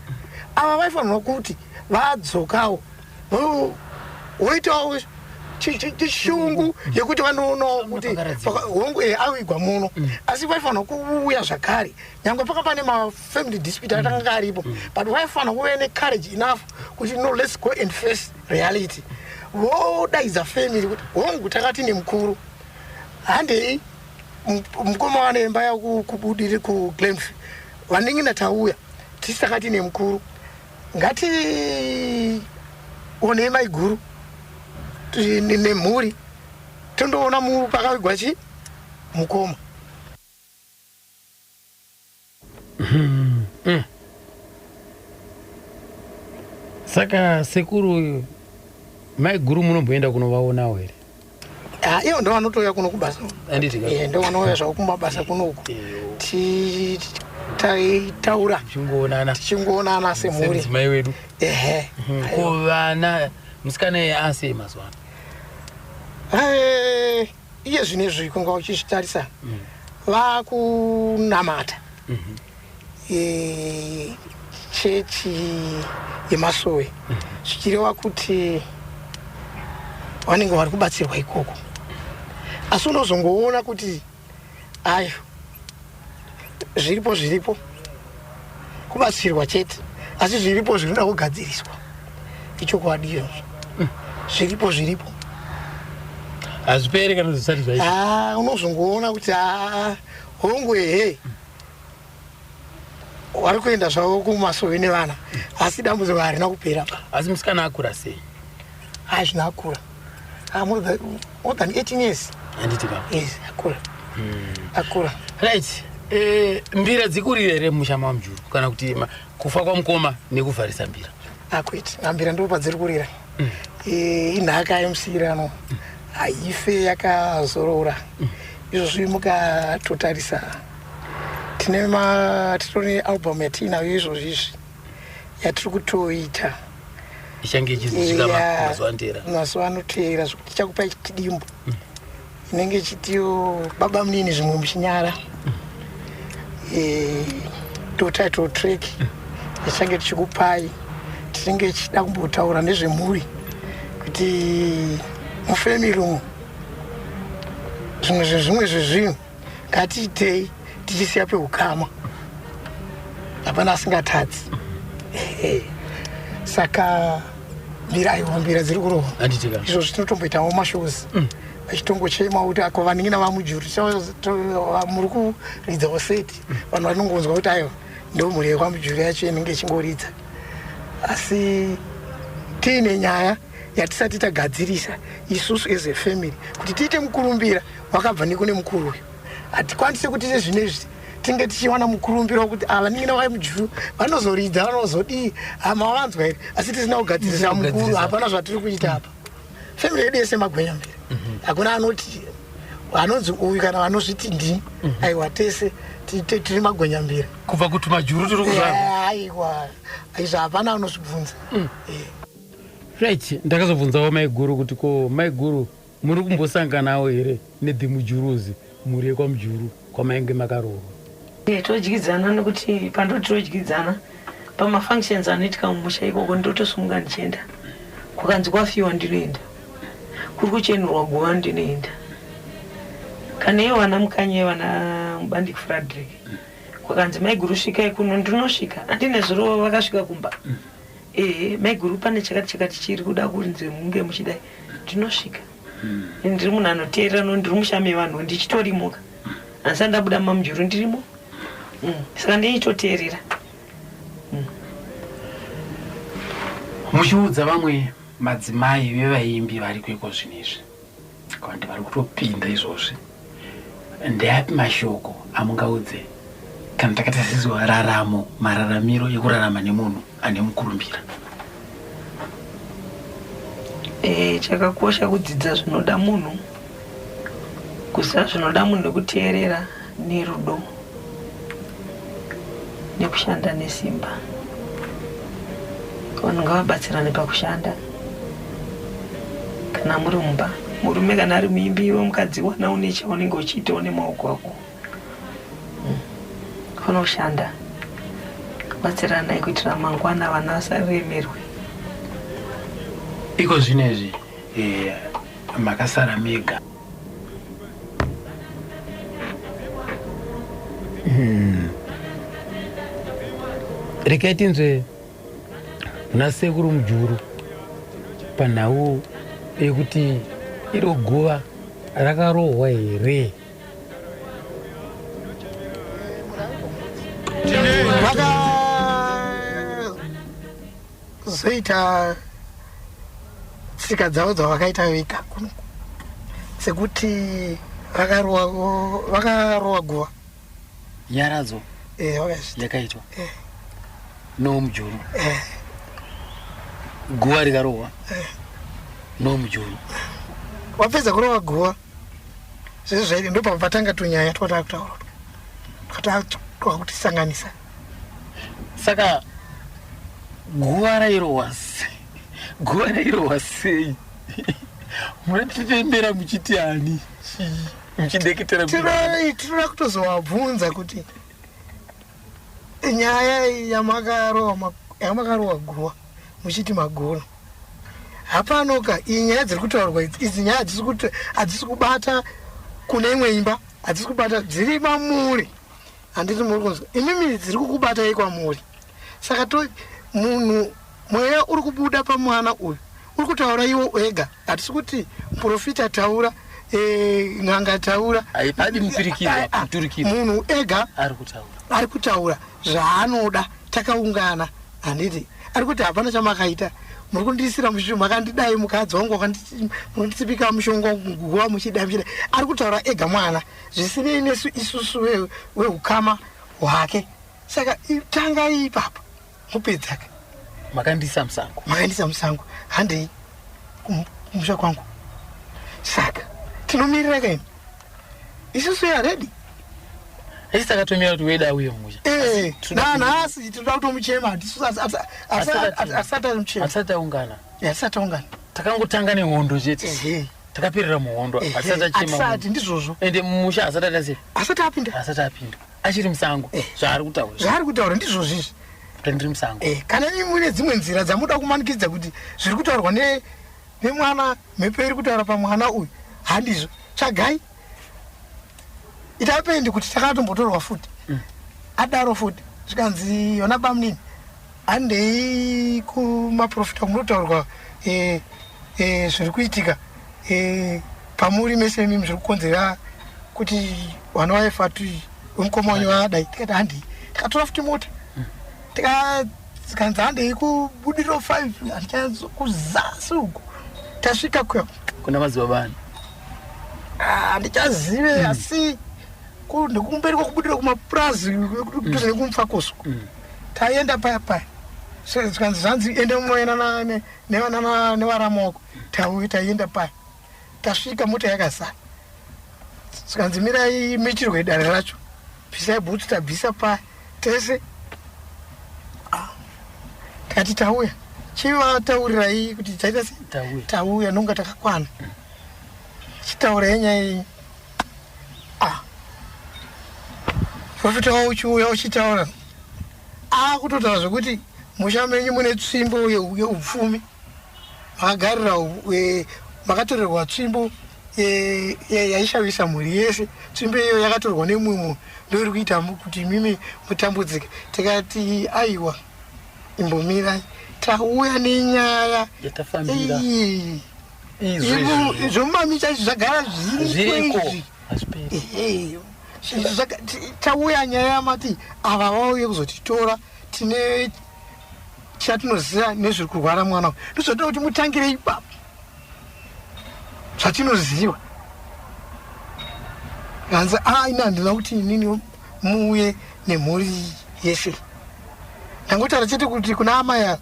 Speaker 2: ava vaifanirwa kuti vadzokawo voitawo chishungu yekuti vanoonawo kuti hongu avigwa muno, asi vaifanirwa kuuya zvakare nyangwe paka pane mafamily dispute atanga aripo, but vaifanirwa kuve necourage enough kuti no, let's go and face reality. Vodaidza family kuti hongu takati nemukuru handei mukoma wanemba yakubudiri kuGlenfield vaningina tauya tisi takati nemukuru ngati onei maiguru nemhuri tondoona pakavigwa chi mukoma.
Speaker 1: Saka sekuru maiguru munomboenda kunovaonawo here?
Speaker 2: Ivo ndo vanotouya kuno kubasa. Ndo vanouya zvavo kumabasa kunoku taitaura tichingoonana semhuri
Speaker 1: mai wedu.
Speaker 2: Kuvana
Speaker 1: musikana asei mazuva
Speaker 2: iye zvinezvi kunga uchizvitarisa vakunamata chechi yemasowe zvichireva kuti vanenge vari kubatsirwa ikoko, asi unozongoona kuti ayo zviripo kubatsirwa chete, asi zviripo zvinoda kugadziriswa. Ichokwadi zviripo
Speaker 1: hazviperi kana zvisati zvaita.
Speaker 2: Unozongoona kuti hongu vari kuenda zvavo kumasove nevana, asi dambudziko harina kupera.
Speaker 1: Asi musikana akura sei?
Speaker 2: Zvina akura more than 18 years. Yes, akura.
Speaker 1: Right. Mbira dzikurire here mushama wamujuru kana kuti kufa kwamukoma nekuvharisa mbira?
Speaker 2: Akwete mbira ndo padziri kurira. Inhaka yemusiyirano haife yakazorora. Izvozvi mukatotarisa tine album yatinayo izvozvizvi yatiri kutoita
Speaker 1: ichange ichizosvika
Speaker 2: mazuva anoteera zvokuti tichakupai chidimbo inenge chitiyo baba munini zvimwe muchinyara to title track ichange tichikupai. Tinenge tichida kumbotaura nezvemhuri kuti mufamily umu zvimwe zvezvinhu ngatiitei tichisiya peukama, hapana asingatadzi. Saka mbira dziri kurova izvo zvinotomboitawo mashows vachitongochema kuti ako vaningina vamujuru muri kuridzawo seti, vanhu vanongonzwa kuti ayo ndo mhuri yekwamujuru yacho inenge ichingoridza, asi tiine nyaya yatisati tagadzirisa isusu as a family kuti tiite mukurumbira wakabva nekune mukuru uyu. Hatikwanise kuti zvinezvi tinge tichiwana mukurumbira wekuti vaningina vaimujuru vanozoridza vanozodii mavanzwa here, asi tisina kugadzirisa mukuru hapana zvatiri kuita apa. Family yedu yese magwenyambira, hakuna anoti vanonzi uyu kana vanozviti ndini. Aiwa tese tiri magwenyambira
Speaker 1: kubva kuti majuru tiri kuzvaa.
Speaker 2: Aiwa izvo hapana anozvibvunza.
Speaker 1: Right. Ndakazobvunzawo maiguru kuti ko maiguru muri kumbosanganawo here nedhimujuruzi mhuri yekwamujuru kwamainge makaroorwa?
Speaker 4: Todyidzana nekuti pandotodyidzana pamafunctions anoitika mumusha ikoko ndotosumuka ndichienda. Kukanzi kwafiwa ndinoenda, kuri kuchenerwa guva ndinoenda. Kana iye wana mukanye wana Mubandiki Frederick kwakanzi maiguru svikai kuno, ndinosvika. Handine zuro vakasvika kumba. Maiguru pane chakati chiri kuda kunzi munge muchidai, ndinosvika. Ndiri munhu anoteerera ndiri mushame vanhu ndichitorimuka, asi ndabuda mamujuru ndirimo. Saka ndichitoteerera.
Speaker 1: Muchiudza vamwe madzimai vevaimbi vari kweko zvinezvi kandi vari kutopinda izvozvi, ndeapi mashoko amungaudze kana takatasiziwa mararamiro ekurarama nemunhu ane mukurumbira?
Speaker 4: Chakakosha kudzidza zvinoda munhu, kuziva zvinoda munhu nekuteerera nerudo nekushanda nesimba. Vanhu ngavabatsirane pakushanda. Kana muri mumba, murume kana ari muimbi iwe mukadzi wana une chaunenge uchiitawo nemaoko ako. Fana kushanda batsiranai kuitira mangwana vana vasaremerwe.
Speaker 1: Iko zvinezvi makasara mega. Rekaiti nzve muna sekuru Mujuru panhau yekuti iro guva rakarohwa here?
Speaker 2: Vakazoita tsika dzavo dzavakaita vega sekuti vakarohwa guva.
Speaker 1: Nyaradzo yakaitwa noMujuru. Guva rikarohwa noMujuru.
Speaker 2: Wapedza kurohwa guva zvese zvaiti ndo patanga tunyaya twatava kutaura twatava kutisanganisa.
Speaker 1: Saka guva rairohwa sei? Munatitembera muchiti ani muchideketera
Speaker 2: tinoda kutozovabvunza kuti nyaya yamakarohwa guva muchiti magona hapanoka inyaya dziri kutaurwa idzi nyaya hadzisi kubata kune imwe imba, hadzisi kubata dziri mamuri. Handiti muri kunzwa imimi dziri kukubatai kwamuri. Saka munhu mweya uri kubuda pamwana uyu uri kutaura iwo wega. Hatisi kuti muprofita taura, n'anga taura,
Speaker 1: haipadi mupirikirwa kuturikirwa.
Speaker 2: Munhu ega ari kutaura zvaanoda. Takaungana handiti ari kuti hapana chamakaita, muri kundisira mushu, makandidai mukadzi wangu munonditsipika mushonga guva muchida. Ari kutaura ega mwana zvisinei nesu isusu wehukama hwake. Saka tanga ipapa mupedzaka
Speaker 1: makandisa musango handei kumusha kwangu. Saka tinomirira kaini isusu yaredi saka tomira kuti weda uye musha
Speaker 2: nanhasi tinoda kutomuchema asati aungana
Speaker 1: takangotanga nehondo chete takaperera muhondo
Speaker 2: asati ndizvozvo
Speaker 1: ende musha asati
Speaker 2: apinda
Speaker 1: achiri musango zvaari
Speaker 2: kutaura ndizvozvizvi
Speaker 1: ndiri musango.
Speaker 2: Kana mune dzimwe nzira dzamuda kumanikidza kuti zviri kutaurwa nemwana mhepo iri kutaura pamwana uyu handizvo, tsvagai itapendi kuti takatombotorwa futi adaro futi zvikanzi yona bamunini handei kumaprofita kunotaurwa zviri kuitika pamuri mese mimi zviri kukonzera kuti vana vaifati vemukoma wanyu vadai. Tikati handei tikatora futi mota tikanzi handei kubudiro 5 handichazo kuzasi uko tasvika
Speaker 1: kuna madzibabani
Speaker 2: handichazive asi ndekumberi kwokubudira kumapurazi kutoze nekumfakoso taenda paya zvikanzi zvanzi ende munoenda nevaramaoko taienda paya tasvika mota yakazara. Zvikanzi mirai michirwe dare racho bvisai bhutu tabvisa paya tese tikati tauya chivataurirai kuti taita sei tauya nonga takakwana chitaura nyaya iyi profita uchiuya uchitaura akutotaura zvokuti musha menyu mune tsvimbo yeupfumi makagarira makatorerwa tsvimbo yaishavisa mhuri yese. Tsvimbo iyo yakatorwa nemumwe ndoiri kuita kuti mimi mutambudzike. Tikati aiwa imbomirai tauya nenyaya zvomami chaizvo zvagara zviriko tauya nyaya yamati ava vauye kuzotitora tine chatinoziva nezviri kurwara mwana ndozoda kuti mutangire ipapo zvatinoziva. Kanzi ina handina kuti inini muuye nemhuri yese. Ndangotaura chete kuti kuna amaya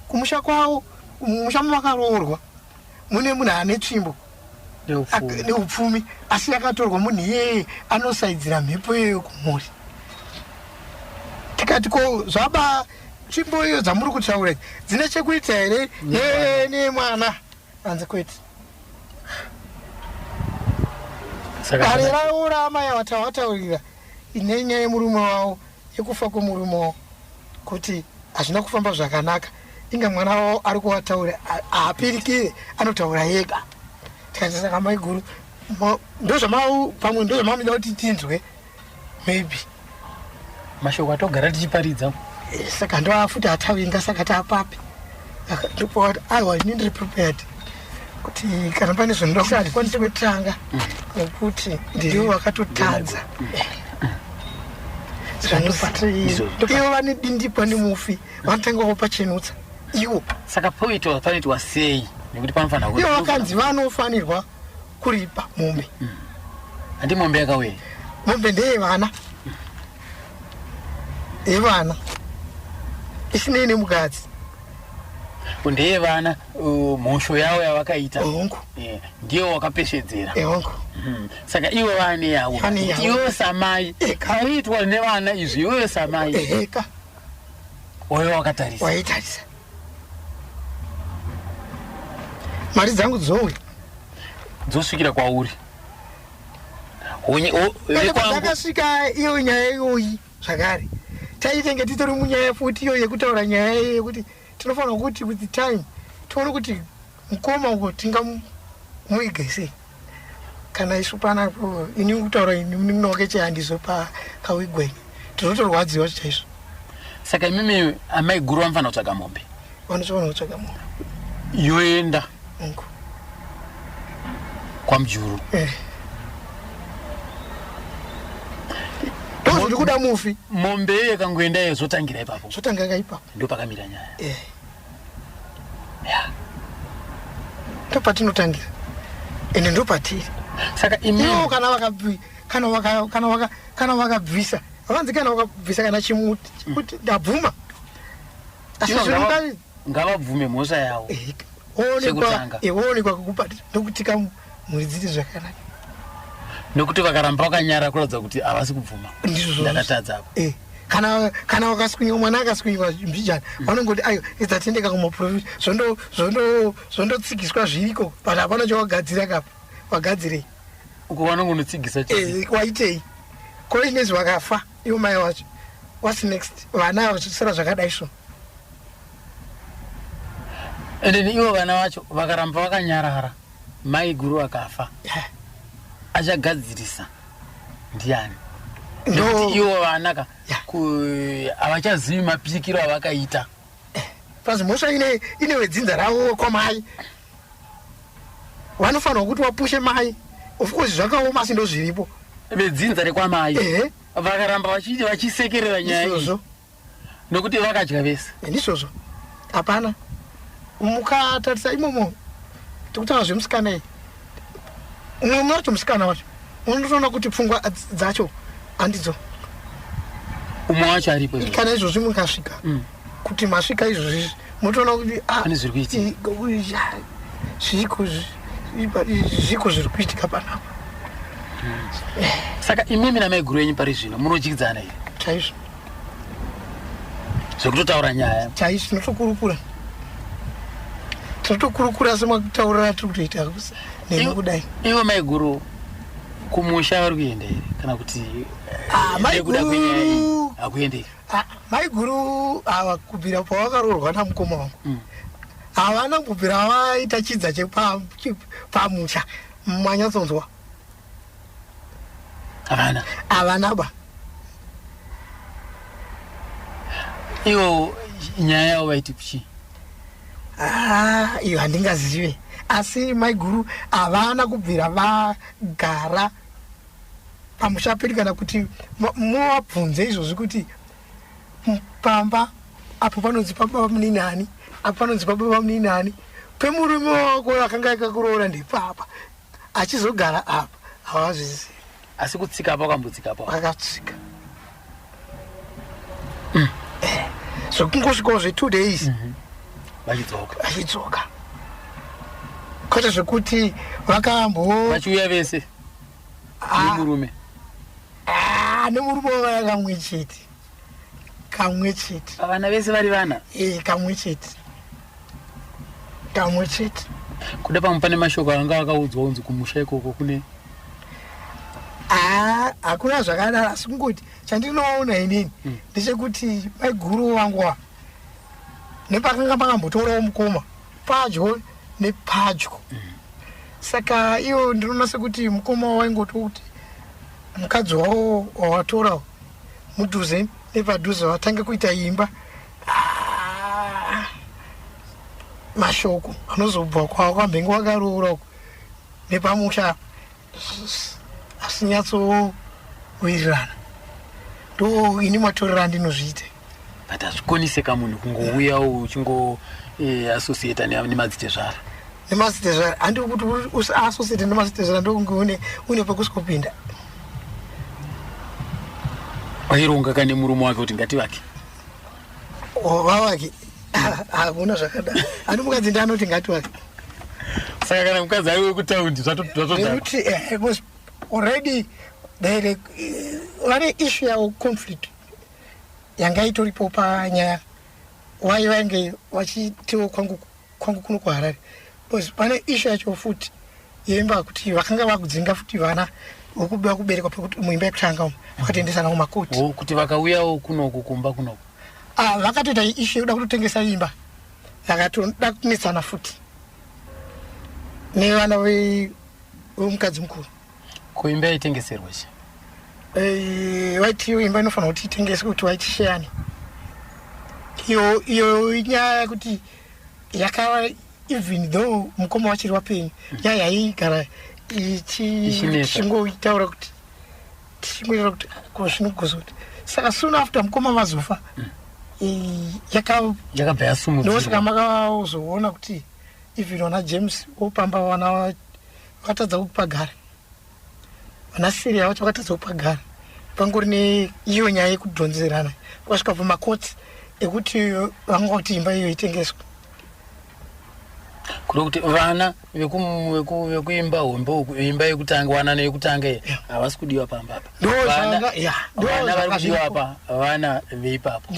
Speaker 2: kumusha kwavo musha mavakaroorwa mune munhu ane tsvimbo neupfumi asi yakatorwa munhu iyeye anosaidzira mhepo iyoyo kumhuri. Tikati ko zvaba tsvimbo iyo dzamuri kutaura dzine chekuita here nemwana? Hanzi kwete. Dare ravo ramaya vatavataurira ine nyaya yemurume wavo yekufa kwemurume wavo kuti hazvina kufamba zvakanaka, inga mwana wavo ari kuvataura haapirikire, anotaura yega. Tikati saka mai guru pamwe ndozvamamida kuti tinzwe maybe
Speaker 1: mashoko atogara tichiparidza.
Speaker 2: Saka ndoa futi atavinga saka taapapi ndopa kuti aiwa ini ndiri prepared kuti kana pane zvinoda kuti handikwanisi kutanga nekuti ndiwo wakatotadza. Ivo vane dindipwa nemufi vanotangawo pachenutsa iwo.
Speaker 1: Saka panoitwa sei? Nekuti panofanira
Speaker 2: ivo vakanzi vanofanirwa kuripa mombe.
Speaker 1: Handi mombe yakauya?
Speaker 2: Mombe ndeyevana, yevana isinei nemukadzi.
Speaker 1: Ndeyevana mhosho yavo yavakaita ndiyo wakapeshedzera. Saka ivo vane yavo, iwe samai kaitwa nevana izvi, iwe samai
Speaker 2: eka
Speaker 1: oyo wakatarisa.
Speaker 2: Waitarisa mari dzangu
Speaker 1: dzosvikira kwauri
Speaker 2: dzakasvika iyo nyaya iyoyi zvakare. Taitenge titori munyaya futi iyo yekutaura nyaya iyo yekuti tinofanira kuti with the time tione kuti mukoma uko tingamuiga sei. Kana isu panapo ini kutaura ini muninoke chehandizo pakawigweni tinotorwadziwa chaizvo.
Speaker 1: Saka imimi amai guru vanofanira kutsvaga mombe.
Speaker 2: Vanofanira kutsvaga mombe
Speaker 1: yoenda kwamujuru.
Speaker 2: ndozviri kuda mufi.
Speaker 1: Mombe iyo yakangoenda yozotangira ipapo.
Speaker 2: Zotangira ipapo
Speaker 1: ndo pakamira nyaya.
Speaker 2: Ndopatinotangira ende ndopatiri.
Speaker 1: Saka
Speaker 2: ivo kana vakabvisa havanzi kana vakabvisa kana chimuti kuti ndabvuma.
Speaker 1: Ngavabvume mhosva yavo.
Speaker 2: Woonekwa kukupatira ndokutika mhuri dziti zvakanaka.
Speaker 1: Nokuti vakaramba vakanyara kuratidza kuti havasi kubvuma. Ndakatadza apo.
Speaker 2: Kana vakaswinywa mwana akaswinywa mbijana vanongoti ayo idzatendeka kumaprofita zvondotsikiswa zviriko but hapana chavagadzira kapo. Wagadzirei
Speaker 1: uko vanongonotsigisa
Speaker 2: waitei ko inezvi vakafa ivo mai wacho what's next? Vana vachisara zvakadai so.
Speaker 1: Ende ivo vana vacho vakaramba vakanyarara mai guru akafa achagadzirisa ndiani? Nekuti ivo vanaka havachazivi mapikiro avakaita.
Speaker 2: Pazi mhosva ine wedzinza ravo kwamai vanofanirwa kuti vapushe mai. Of course zvakaoma asi ndozviripo.
Speaker 1: Vedzinza rekwamai vakaramba vachisekerera nyaya iyi nokuti vakadya vese.
Speaker 2: Ndizvozvo hapana mukatarisa imomo tikutaura zvemusikana iyi umwe wacho musikana wacho unotoona kuti pfungwa dzacho handidzo.
Speaker 1: Umwe wacho aripo
Speaker 2: kana izvozvi mukasvika kuti masvika izvozvi munotoona kuti
Speaker 1: pane zviri kuitika.
Speaker 2: Zviko zviri kuitika panapo.
Speaker 1: Saka imimi namai guru yenyu pari zvino munodyidzana here?
Speaker 2: Chaizvo
Speaker 1: zvekutotaura nyaya
Speaker 2: chaizvo tinotokurukura semakutaurira tiri kutoita nekudai.
Speaker 1: Ivo mai guru kumusha vari kuenda here kana kuti nekuda kwenyaya iyi hakuendeki?
Speaker 2: Mai guru ava kubvira pavakaroorwa namukoma wangu havana kubvira vaita chidza chepamusha manyatsonzwa. Havana ba.
Speaker 1: Ivo nyaya yavo vaiti kuchii?
Speaker 2: Iyo handingazive asi mai guru havana kubvira vagara pamusha pedu kana kuti muvabvunze izvozvi kuti pamba apo panonzi pababa muninani apa panonzi pababa muninani pemurume wako akanga akakuroora ndepapa achizogara apa havazvizivi.
Speaker 1: Asi kutsika apa wakambotsikapo?
Speaker 2: Akatsika zvokungosvikawo zve2 days vachidzoka kwete zvekuti
Speaker 1: vachiuya vese nemurume
Speaker 2: vaya kamwe chete
Speaker 1: vana vese vari vana
Speaker 2: kamwe chete
Speaker 1: kuda pamwe pane mashoko anga akaudzwa unzi kumusha ikoko kune
Speaker 2: hakuna zvakadaro asi kungoti chandinoona inini ndechekuti maiguru wangu nepakanga pakambotorawo mukoma padyo nepadyo saka iwo ndinoona sekuti mukoma waingoto kuti mukadzi wavo wawatorawo mudhuze nepadhuze vatange kuita imba mashoko anozobva kwavo kwambengo wakaroora uko nepamusha asinyatsowirirana ndo ini matorera ndinozviita
Speaker 1: but hazvikoniseka munhu kungouyawo uchingo associata nemadzitezvara
Speaker 2: nemadzitezvara handi kuti usaasociate nemadzitezvara ndokunge une pekusikopinda
Speaker 1: waironga kane murume wake kuti ngativake
Speaker 2: vavake hakuna zvakadaro handi mukadzi ndanoti ngativake
Speaker 1: saka kana mukadzi aiwe kutaundi
Speaker 2: zvatodakuti already vane issue yavo conflict yanga itoripo panyaya wai vainge vachitiwo kwangu kuno kuharare bcause pane issue yacho futi yemba kuti vakanga vakudzinga futi vana vokubiwa kuberekwa pekuti muimba yekutanga vakatendesana kumakoti
Speaker 1: kuti vakauyawo kunoku kumba kunoku
Speaker 2: vakatoita issue yekuda kutotengesa imba vakatoda kunetsana futi nevana vemukadzi mukuru
Speaker 1: kuimba yaitengeserwa chi
Speaker 2: vaiti imba inofanira kuti itengeswe kuti vaitisheyani iyo inyaya yekuti yakava even though mukoma wachiri wapenyu nyaya yaigara ichingoitaura kuti tichingoitaura kuti kozvinogozoti saka soon after mukoma vazofa
Speaker 1: yakabva yasumudzirwa
Speaker 2: ndosaka makazoona kuti even vana James opamba vana vakatadza kupagara vana Siria vacho vakatadza kupagara pangori neiyo nyaya yekudhonzerana kwasvika pamakoti ekuti vanga kuti imba iyo itengeswa
Speaker 1: kuda kuti vana vekuimba hombo imba yekutanga wanana yekutanga havasi kudiwa pambapa vana vari kudiwa apa vana veipapo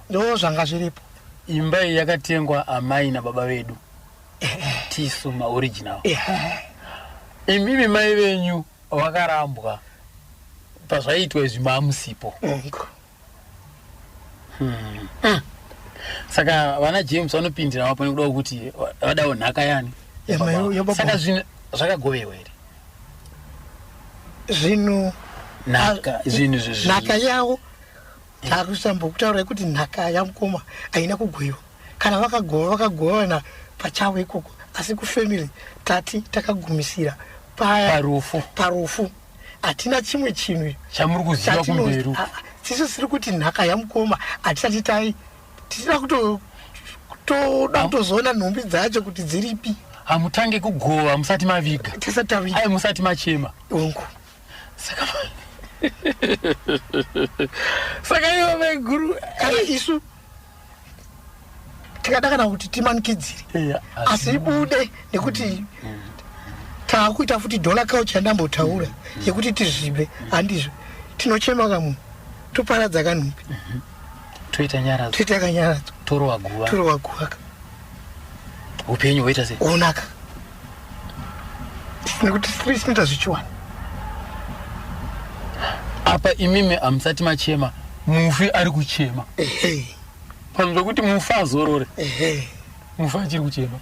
Speaker 2: ndo zvanga zviripo
Speaker 1: imba iyi yakatengwa amai nababa vedu tisu maoriginal imimi mai venyu vakarambwa pazvaitwa izvi maamusipo saka vana James vanopindira vapo nekuda kuti vadawo nhaka yani saka zvinhu zvakagovewa here
Speaker 2: zvinhu
Speaker 1: nhaka
Speaker 2: yavo takusambokutaura kuti nhaka yamukoma haina kugoiwa kana vakagovana pachavo ikoko asi kufamily tati takagumisira parufu hatina chimwe chinhu
Speaker 1: chamuri kuziva kumberu
Speaker 2: tisu siri kuti nhaka yamukoma hatisati tisina kutoda kutozoona nhumbi dzacho kuti dziripi
Speaker 1: hamutange kugova musati maviga
Speaker 2: tisataviga
Speaker 1: musati machema
Speaker 2: ongo
Speaker 1: saka ivo veguru
Speaker 2: kana isu tikada kana kuti timanikidzire asi ibude nekuti taakuita futi dollar culture ndambotaura yekuti tizvibe handizvo tinochema kamunhu toparadza kanhumbi
Speaker 1: toita
Speaker 2: nyaradzo
Speaker 1: torowa
Speaker 2: guva
Speaker 1: upenyu hwoita sei
Speaker 2: onaka nekuti tinoita zvichiwana
Speaker 1: apa imimi hamusati machema mufi ari kuchema panhu zvokuti mufi azorore mufi achiri kuchema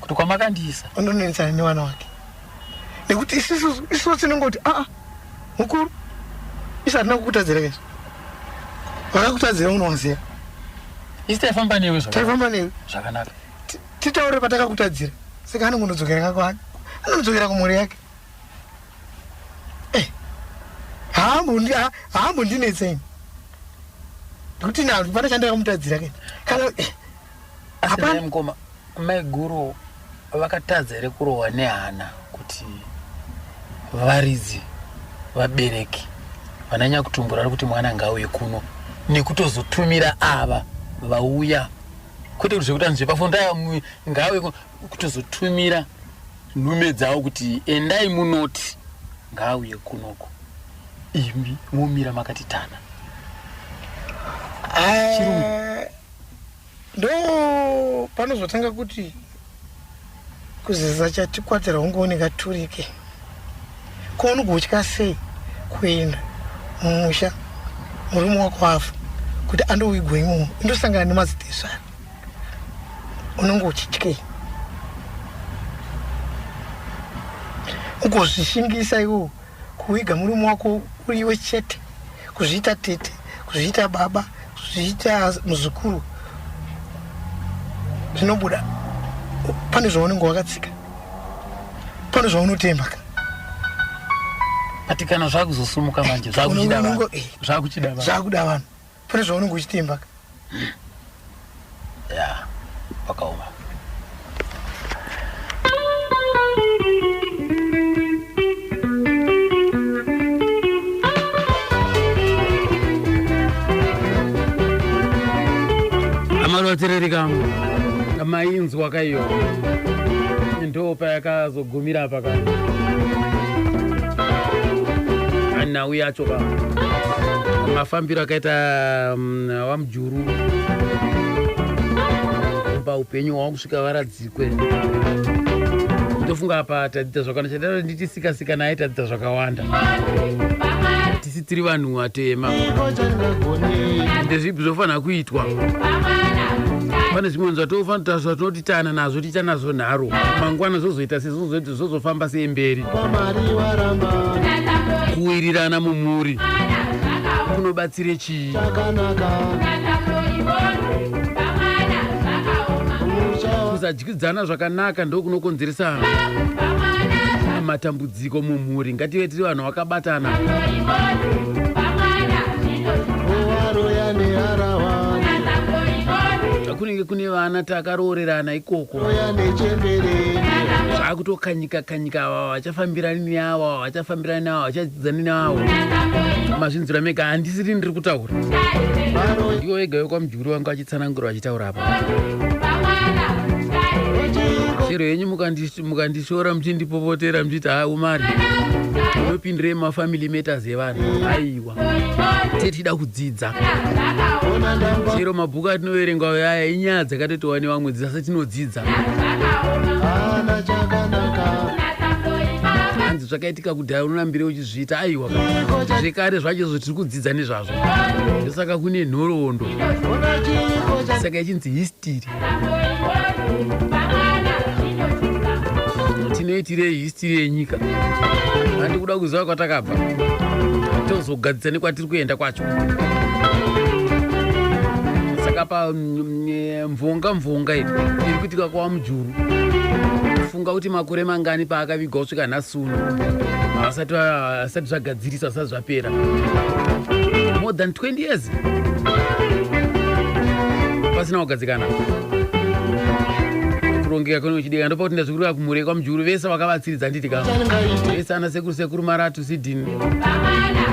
Speaker 1: kuti kwamakandiisa
Speaker 2: unonetsana nevana wake nekuti isiso tinongoti mukuru isi hatina kukutadzira kaizvo vakakutadzira unowaziva
Speaker 1: isi taifamba newe
Speaker 2: zvakanaka titaure patakakutadzira saka anongonodzokera kakwake anodzokera kumhuri yake haambondinetseni nekuti nhanhu pana chandakamutadzira kana
Speaker 1: asina mukoma maiguru vakatadza here kurohwa nehana kuti varidzi vabereki vananya kutumbura kuti mwana ngauye kuno nekutozotumira ava vauya kwete kuti zvekuti anzvepafunda ngauye kutozotumira nhume dzavo kuti endai munoti ngauye kunoko imi mumira makatitana
Speaker 2: ndo panozotanga kuti kuzeza chatikwatira ungooneka turike kono kutya sei kuenda mumusha murume wako afa kuti andoigwa imomo indosangana nemadzitesvara unenge uchityei ugozvishingisa iwo kuiga murume wako uriwe chete kuzviita tete kuzviita baba kuzviita muzukuru zvinobuda pane zvaunenge wakatsika pane zvaunotembaka
Speaker 1: ati kana zvakuzosumuka manje
Speaker 2: zvakuda vanhu pane zvaunenge uchitembaka
Speaker 1: ya pakaoma amaroterereka mainzwa kaiyo ndo payakazogumira paka nhau yacho ka mafambiro akaita wamujuru paupenyu hwakusvika varadzikwe ndofunga apa tadzidza zvakawanda chataro nditi sikasika naye tadzidza zvakawanda tisi tiri vanhu atema ndezvipi zvofanira kuitwa pane zvimwe zvatotitana nazvo tiita nazvo nharo mangwana zozoita sezozofamba semberi kuwirirana mumhuri kunobatsire chii kusadyidzana zvakanaka ndokunokonzeresa matambudziko mumhuri ngative tiri vanhu vakabatana kunenge kune vana takaroorerana ikoko zvakutokanyika ava vachafambirani neavo vachafambirani navo vachadzidzani navo mazvinzira mega handisiri ndiri kutaura ndiwo ega yokwamujuru wangu achitsanangura vachitaura apa chero yenyu mukandishora muchindipopotera muchiti umari unopindirei mafamily matters evanhu aiwa tetida kudzidza chero mabhuku atinoverenga aya inyaya dzakatotiwa nevamwe dzisase tinodzidza hanzi zvakaitika kudhaya unonambire uchizviita aiwa zvekare zvacho tiri kudzidza nezvazvo ndosaka kune nhoroondo saka ichinzi history tinoitirei history yenyika handi kuda kuziva kwatakabva tozogadzisa nekwatiri kuenda kwacho saka pa mvonga iri kuitika kwamujuru funga kuti makore mangani paakavigwa kusvika nhasuno asati zvagadzirisa asati zvapera more than 20 years pasina kugadzikana kurongeka kune uchidika ndopakuti ndazvikurira kumhuri kwamujuru vese vakavatsiridza nditi kama vese ana sekuru maratu sidhini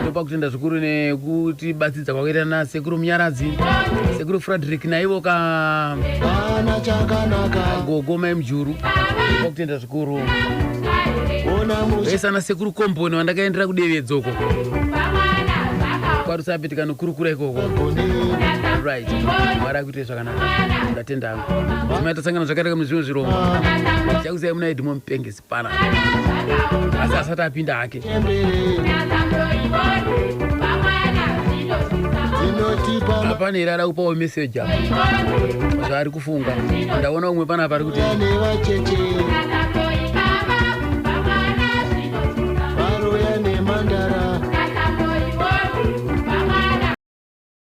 Speaker 1: ndopakuti ndazvikuru nekuti batsidza kwakaita nasekuru munyaradzi sekuru frederick naivo gogo maimujuru ndopakuti ndazvikuru vese ana sekuru komboni vandakaendera kudevedzoko kwarusapetika nokurukura ikoko right mwari akuite zvakanaka ndatenda dzimai tasangana zvakareka muzvimwe zvirongwa chakusai muna edhimo mupengesi pana asi asati apinda hake hapana here ada kupawo meseji apa zvaari kufunga ndaona umwe pana pari kuti